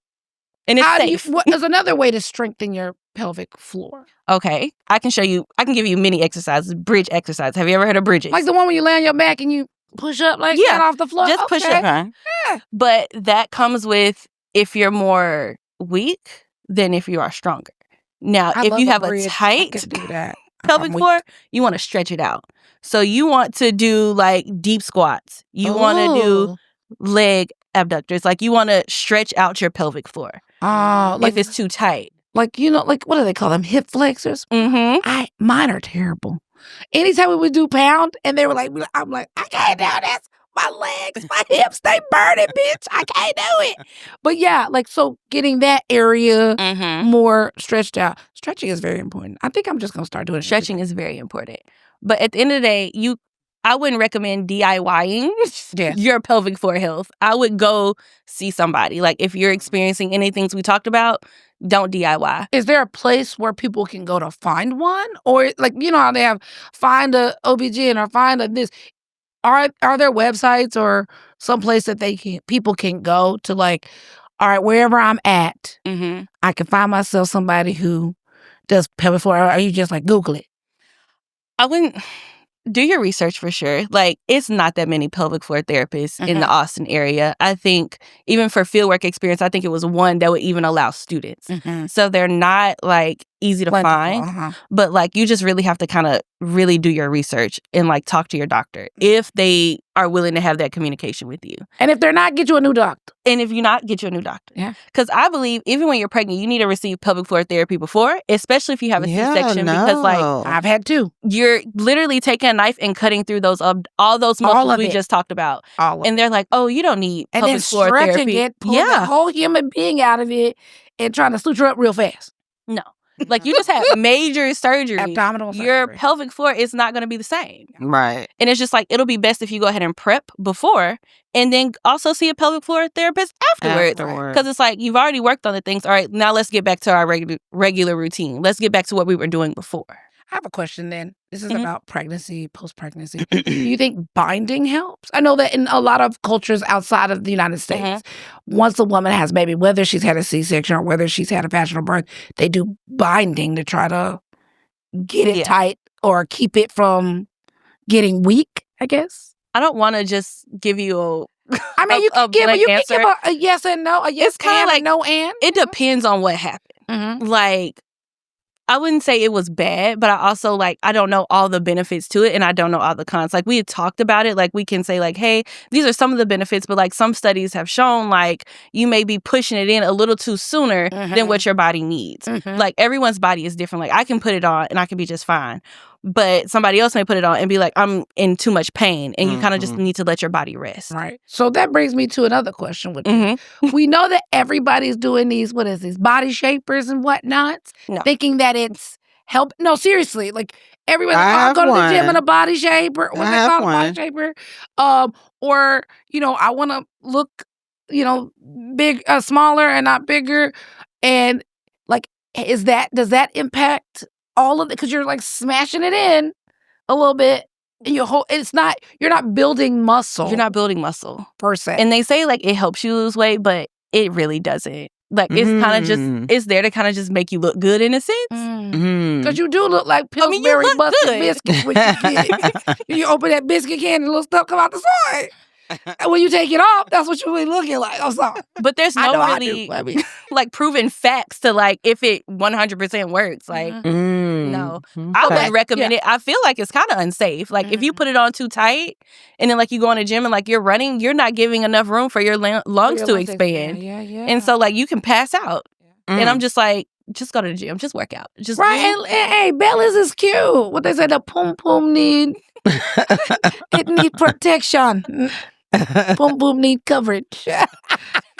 And it's safe. what is another way to strengthen your pelvic floor? Okay. I can show you. I can give you many exercises. Bridge exercise. Have you ever heard of bridges? Like the one where you lay on your back and you push up like that off the floor? Just push up. Okay. But that comes with if you're more weak than if you are stronger. Now, if you have a tight pelvic floor, you want to stretch it out. So you want to do like deep squats. You want to do leg abductors. Like you want to stretch out your pelvic floor. Like if it's too tight. Like, like what do they call them? Hip flexors? Mine are terrible. Anytime we would do pound and they were like, I'm like, I can't do this. My legs, my hips, they burning, bitch. I can't do it. But yeah, like, so getting that area more stretched out. Stretching is very important. I think I'm just going to start doing it. Stretching is very important. But at the end of the day, I wouldn't recommend DIYing your pelvic floor health. I would go see somebody. Like if you're experiencing any things we talked about, don't DIY. Is there a place where people can go to find one? Or like, you know how they have find a OBGYN or find a this. Are there websites or some place that people can go to, like, all right, wherever I'm at, I can find myself somebody who does pelvic floor, or are you just like Google it? I wouldn't do your research for sure. Like, it's not that many pelvic floor therapists in the Austin area. I think even for fieldwork experience, I think it was one that would even allow students. So they're not like easy to find, but like you just really have to kind of really do your research and like talk to your doctor if they are willing to have that communication with you. And if they're not, get you a new doctor. And if you're not, get you a new doctor. Yeah. Because I believe even when you're pregnant, you need to receive pelvic floor therapy before, especially if you have a C-section, because like I've had 2. You're literally taking a knife and cutting through those all those muscles we just talked about. And they're like, oh, you don't need pelvic floor therapy. It, pull the whole human being out of it and trying to suture up real fast. No. Like you just had major surgery. Abdominal surgery. Your pelvic floor is not going to be the same. Right. And it's just like, it'll be best if you go ahead and prep before and then also see a pelvic floor therapist afterwards. Because it's like, you've already worked on the things. All right, now let's get back to our regular routine. Let's get back to what we were doing before. I have a question then. This is about pregnancy, post-pregnancy. Do you think binding helps? I know that in a lot of cultures outside of the United States, once a woman has a baby, whether she's had a C-section or whether she's had a vaginal birth, they do binding to try to get it tight or keep it from getting weak, I guess. I don't want to just give you I mean, you can give a yes and no, a yes it's kind of like no and. It depends on what happened. Mm-hmm. Like, I wouldn't say it was bad, but I also, like, I don't know all the benefits to it, and I don't know all the cons. Like, we had talked about it. Like, we can say, like, hey, these are some of the benefits, but, like, some studies have shown, like, you may be pushing it in a little too sooner than what your body needs. Like, everyone's body is different. Like, I can put it on, and I can be just fine. But somebody else may put it on and be like, I'm in too much pain. And you kind of just need to let your body rest. Right. So that brings me to another question with you. We know that everybody's doing these body shapers and whatnot, thinking that it's help. No, seriously. Like, everybody, I'll go to the gym in a body shaper. What they call a body shaper. Or, I want to look, big, smaller and not bigger. And, like, does that impact all of it? Because you're, like, smashing it in a little bit. And you're not building muscle. You're not building muscle per se. And they say, like, it helps you lose weight, but it really doesn't. Like, it's kind of just, it's there to kind of just make you look good in a sense. Because you do look like Pillsbury busted biscuits when you open that biscuit can and little stuff come out the side. And when you take it off, that's what you really looking like. I'm sorry. But there's no really like proven facts to, like, if it 100% works. Like, no. I wouldn't recommend it. I feel like it's kind of unsafe. Like, if you put it on too tight and then, like, you go in a gym and, like, you're running, you're not giving enough room for your lungs to expand. Yeah. And so, like, you can pass out. And I'm just like, just go to the gym. Just work out. Just and hey, bellies is cute. What they say, the pum need, it need protection. Pum need coverage.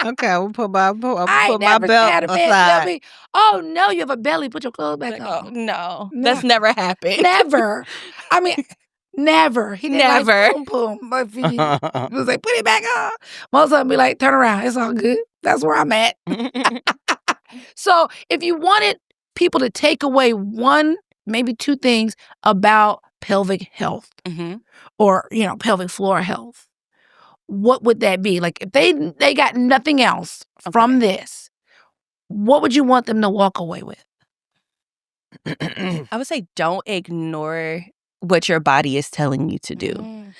Okay, I'll put my belt aside. Oh no, you have a belly. Put your clothes back on. No, that's never happened. Never. I mean, never. He didn't never. Like pum. He was like, put it back on. Most of them be like, turn around. It's all good. That's where I'm at. So if you wanted people to take away one, maybe two things about pelvic health or, pelvic floor health, what would that be? Like, if they got nothing else from this, what would you want them to walk away with? I would say don't ignore what your body is telling you to do.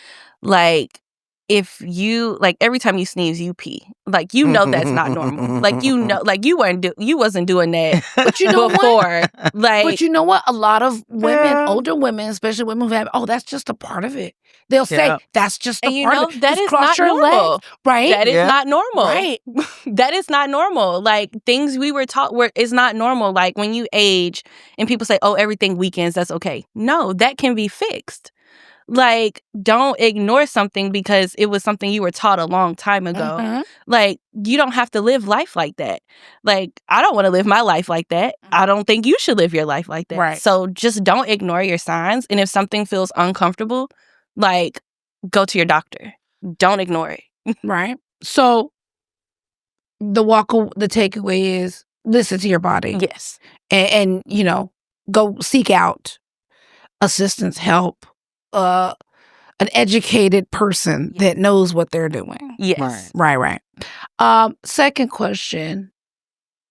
Like, if you, like, every time you sneeze, you pee. Like, that's not normal. Like, like, you wasn't doing that but you know before. What? Like, but you know what? A lot of women, older women, especially women who have, that's just a part of it. They'll say, that's just a part of it. That just is cross not your normal. legs, right? That is not normal. Right. That is not normal. Like, things we were taught is not normal. Like, when you age and people say, oh, everything weakens, that's okay. No, that can be fixed. Like, don't ignore something because it was something you were taught a long time ago. Like, you don't have to live life like that. Like, I don't want to live my life like that. I don't think you should live your life like that. Right. So just don't ignore your signs. And if something feels uncomfortable, like, go to your doctor. Don't ignore it. Right. So the takeaway is listen to your body. Yes. And go seek out assistance, help. An educated person that knows what they're doing. Yes. Right. Second question.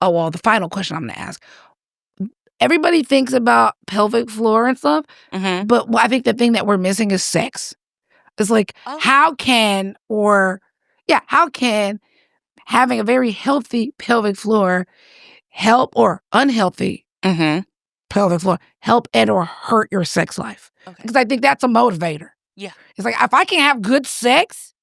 Oh, well, the final question I'm going to ask. Everybody thinks about pelvic floor and stuff, but I think the thing that we're missing is sex. It's like, how can having a very healthy pelvic floor help, or unhealthy pelvic floor help and or hurt your sex life? Because I think that's a motivator. Yeah. It's like, if I can have good sex,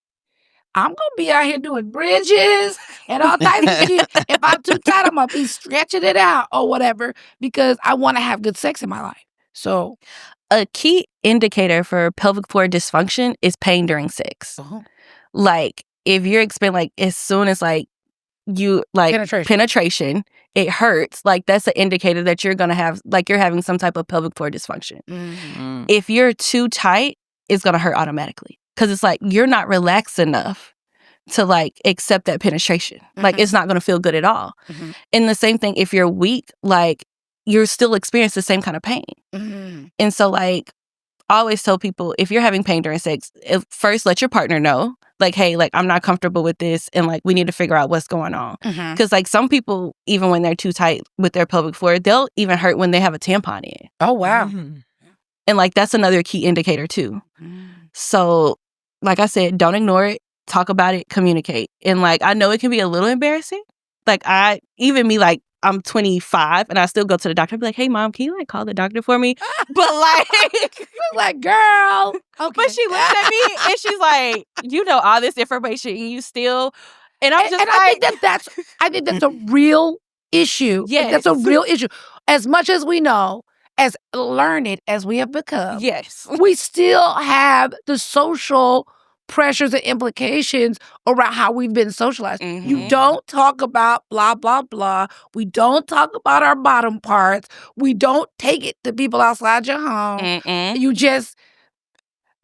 I'm going to be out here doing bridges and all types of shit. If I'm too tight, I'm going to be stretching it out or whatever because I want to have good sex in my life. So, a key indicator for pelvic floor dysfunction is pain during sex. Like, if you're experiencing, like, as soon as, like, you, like, penetration, it hurts. Like, that's an indicator that you're going to have, like, you're having some type of pelvic floor dysfunction. If you're too tight, it's going to hurt automatically. Because it's like, you're not relaxed enough to, like, accept that penetration. Like, it's not going to feel good at all. And the same thing, if you're weak, like, you're still experiencing the same kind of pain. And so, like, I always tell people, if you're having pain during sex, first let your partner know. like, hey, like, I'm not comfortable with this, and like, we need to figure out what's going on. Because like, some people, even when they're too tight with their pelvic floor, they'll even hurt when they have a tampon in. Oh, wow. And like, that's another key indicator too. So like I said, don't ignore it, talk about it, communicate. And like, I know it can be a little embarrassing. Like, like, I'm 25 and I still go to the doctor and be like, hey, mom, can you like call the doctor for me? But like, girl. Okay. But she looks at me and she's like, you know all this information and you still, and I'm just and like. I think that's a real issue. Yes. Like, that's a real issue. As much as we know, as learned as we have become, Yes. we still have the social pressures and implications around how we've been socialized. You don't talk about blah, blah, blah. We don't talk about our bottom parts. We don't take it to people outside your home. You just,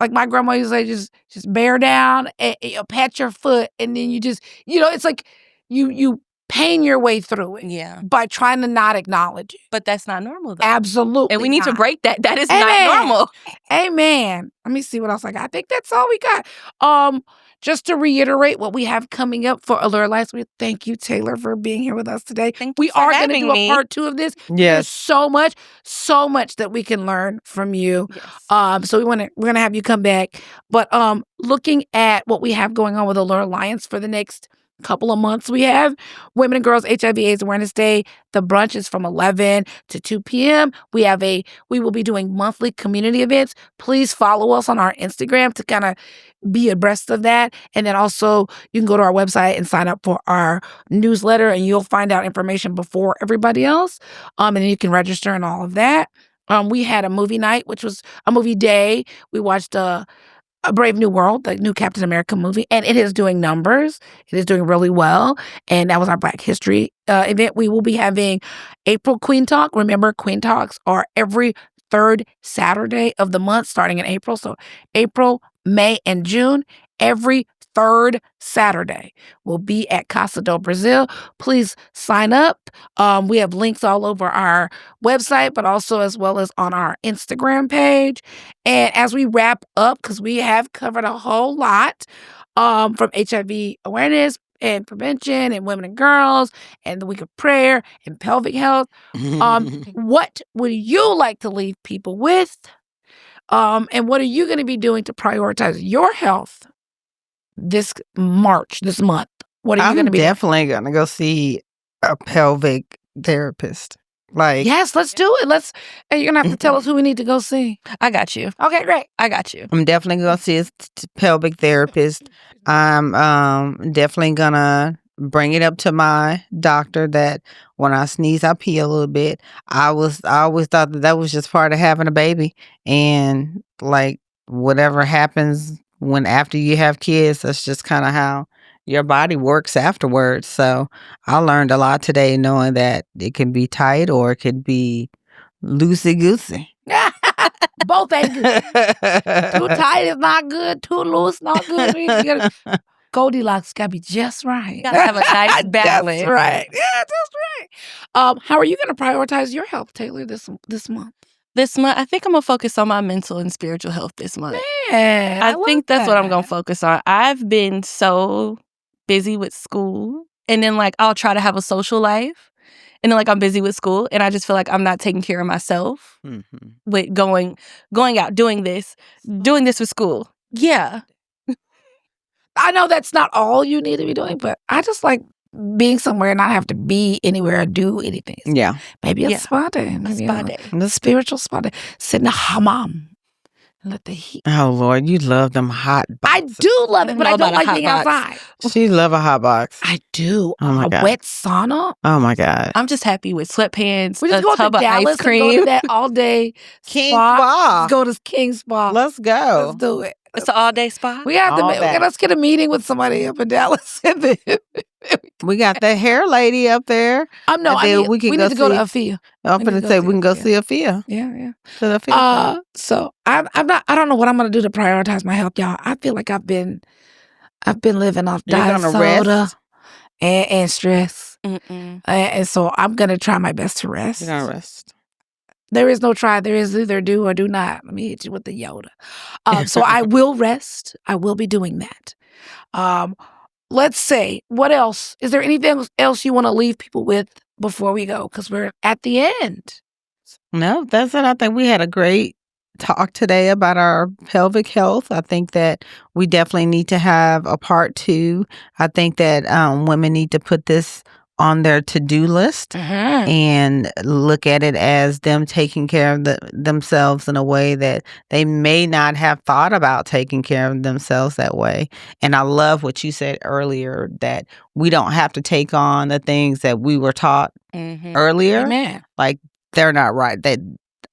like my grandma used to say, just bear down and pat your foot. And then you just, it's like you pain your way through it by trying to not acknowledge it. But that's not normal, though. Absolutely. And we need to break that. That is Amen. not normal. Amen. Let me see what else I got. I think that's all we got. Just to reiterate what we have coming up for Allure Lights, we thank you, Taylor, for being here with us today. We are going to do a part 2 of this. Yes. There's so much that we can learn from you. Yes. So we're gonna have you come back. But looking at what we have going on with Allure Alliance for the next couple of months, we have Women and Girls HIV/AIDS Awareness Day. The brunch is from 11 to 2 p.m. We will be doing monthly community events. Please follow us on our Instagram to kind of be abreast of that. And then also you can go to our website and sign up for our newsletter, and you'll find out information before everybody else. And then you can register and all of that. We had a movie night, which was a movie day. We watched A Brave New World, the new Captain America movie, and it is doing numbers. It is doing really well. And that was our Black History event. We will be having April Queen Talk. Remember, Queen Talks are every third Saturday of the month, starting in April. So April, May, and June, every third Saturday will be at Casa do Brasil. Please sign up. We have links all over our website, but also as well as on our Instagram page. And as we wrap up, because we have covered a whole lot from HIV awareness and prevention and women and girls and the week of prayer and pelvic health, what would you like to leave people with? And what are you going to be doing to prioritize your health this month? What are you going to be doing? I'm definitely going to go see a pelvic therapist. Like, yes, let's do it. And you're going to have to tell us who we need to go see. I got you. Okay, great. I got you. I'm definitely going to see a pelvic therapist. I'm definitely going to bring it up to my doctor that when I sneeze, I pee a little bit. I always thought that was just part of having a baby. And like, whatever happens after you have kids, that's just kind of how your body works afterwards. So I learned a lot today, knowing that it can be tight or it could be loosey-goosey. Both ain't good. Too tight is not good. Too loose, not good. Goldilocks got to be just right. You got to have a nice balance. That's right. Yeah, that's right. How are you going to prioritize your health, Taylor, this month? This month, I think I'm going to focus on my mental and spiritual health this month. Man, I think that's what I'm going to focus on. I've been so busy with school, and then like I'll try to have a social life, and then like I'm busy with school, and I just feel like I'm not taking care of myself with going out, doing this with school. Yeah. I know that's not all you need to be doing, but I just like being somewhere and not have to be anywhere or do anything. Yeah. Maybe a spa day. A spa day. A spiritual spa day. Sit in the hammam and let the heat. Oh, Lord, you love them hot boxes. I do love it, but I don't like being outside. She love a hot box. I do. Oh my God. A wet sauna. Oh, my God. I'm just happy with sweatpants, We just a go tub to of Dallas ice cream. and go to that all-day King spa. Spa. Let's go to King Spa. Let's go. Let's do it. It's an all-day spa? We have to let's get a meeting with somebody up in Dallas. And then we got that hair lady up there. We need to go to Afia. I'm going to say we can go see Afia. Yeah. To the Afia. So I don't know what I'm going to do to prioritize my health, y'all. I feel like I've been living off diet soda and stress. And so I'm going to try my best to rest. You're going to rest. There is no try. There is either do or do not. Let me hit you with the Yoda. So I will rest. I will be doing that. Let's say, what else? Is there anything else you want to leave people with before we go? Because we're at the end. No, that's it. I think we had a great talk today about our pelvic health. I think that we definitely need to have a part 2. I think that women need to put this on their to-do list and look at it as them taking care of themselves in a way that they may not have thought about taking care of themselves that way. And I love what you said earlier, that we don't have to take on the things that we were taught earlier. Amen. Like, they're not right.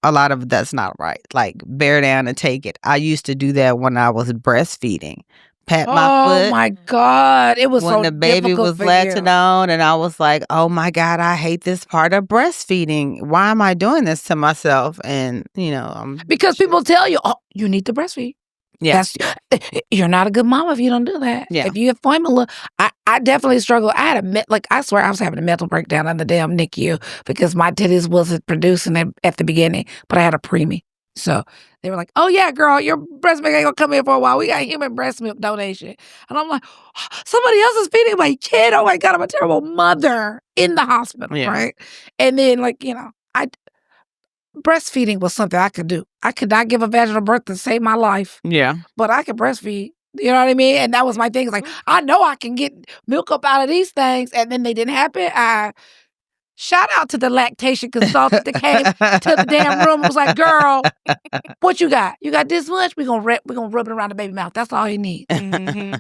A lot of that's not right. Like, bear down and take it. I used to do that when I was breastfeeding. Pat my foot. Oh my God. It was when so the baby difficult was for latching you. on, and I was like, oh my God, I hate this part of breastfeeding. Why am I doing this to myself? And, Because people tell you, oh, you need to breastfeed. Yeah. You're not a good mom if you don't do that. Yeah. If you have formula, I definitely struggle. I had I swear I was having a mental breakdown in the damn NICU because my titties wasn't producing at the beginning, but I had a preemie. So they were like, oh yeah, girl, your breast milk ain't gonna come in for a while. We got human breast milk donation. And I'm like, oh, somebody else is feeding my kid. Oh my God, I'm a terrible mother in the hospital, right? And then breastfeeding was something I could do. I could not give a vaginal birth to save my life. Yeah. But I could breastfeed. You know what I mean? And that was my thing. It's like, I know I can get milk up out of these things. And then they didn't happen. Shout out to the lactation consultant that came to the damn room and was like, girl, what you got? You got this much? We're gonna rub it around the baby mouth. That's all he needs.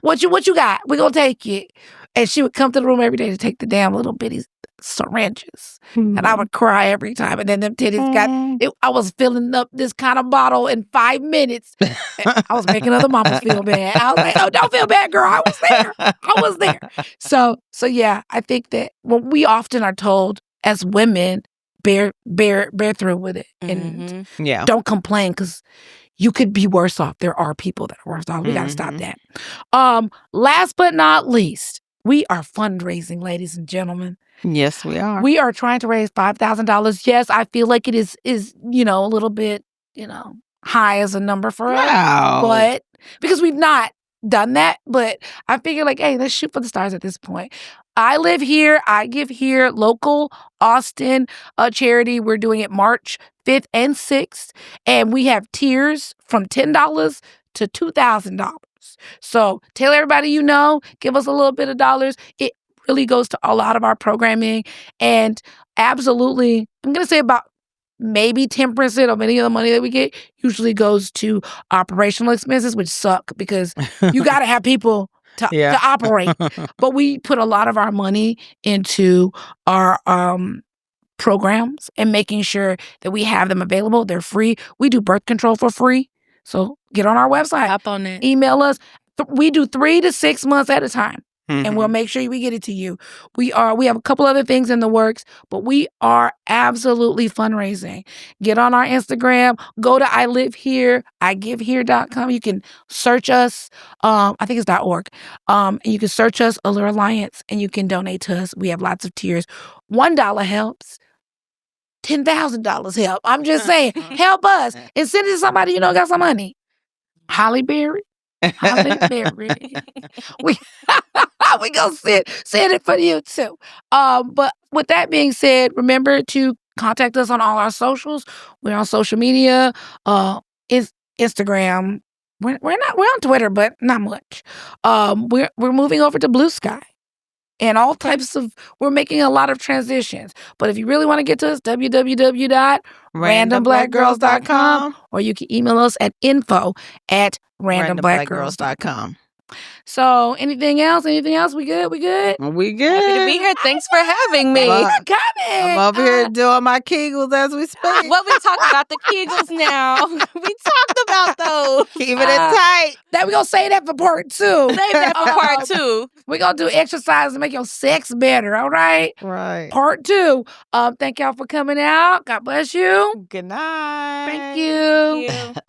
What you got? We're gonna take it. And she would come to the room every day to take the damn little bitty syringes. And I would cry every time. And then them titties I was filling up this kind of bottle in 5 minutes. I was making other mamas feel bad. I was like, oh, don't feel bad, girl. I was there. So yeah, I think that what we often are told as women, bear through with it. And don't complain, because you could be worse off. There are people that are worse off. We got to stop that. Last but not least, we are fundraising, ladies and gentlemen. Yes, we are. We are trying to raise $5,000. Yes, I feel like it is a little bit, high as a number for us. But because we've not done that, but I figure hey, let's shoot for the stars at this point. I live here. I give here. Local Austin charity. We're doing it March 5th and 6th. And we have tiers from $10 to $2,000. So tell everybody give us a little bit of dollars. It really goes to a lot of our programming. And absolutely, I'm going to say about maybe 10% of any of the money that we get usually goes to operational expenses, which suck because you got to have people to operate. But we put a lot of our money into our programs and making sure that we have them available. They're free. We do birth control for free. So get on our website. Hop on it. Email us. We do 3 to 6 months at a time. And we'll make sure we get it to you. We have a couple other things in the works, but we are absolutely fundraising. Get on our Instagram. Go to ILiveHere.com. You can search us. I think it's .org. And you can search us, Allure Alliance, and you can donate to us. We have lots of tiers. $1 helps. $10,000 help. I'm just saying, help us and send it to somebody got some money. Holly Berry. We gonna send it for you too. But with that being said, remember to contact us on all our socials. We're on social media, Instagram. We're on Twitter, but not much. We're moving over to Blue Sky. And all types of, we're making a lot of transitions. But if you really want to get to us, www.randomblackgirls.com, or you can email us at info@randomblackgirls.com. So anything else? We good? We good. Happy to be here. Thanks for having me. Thanks for coming. I'm over here doing my Kegels as we speak. Well, we talked about the Kegels now. We talked about those. Keeping it tight. That we gonna say that for part 2. Save that for part 2. We're gonna do exercise to make your sex better, all right? Right. Part 2. Thank y'all for coming out. God bless you. Good night. Thank you. Thank you.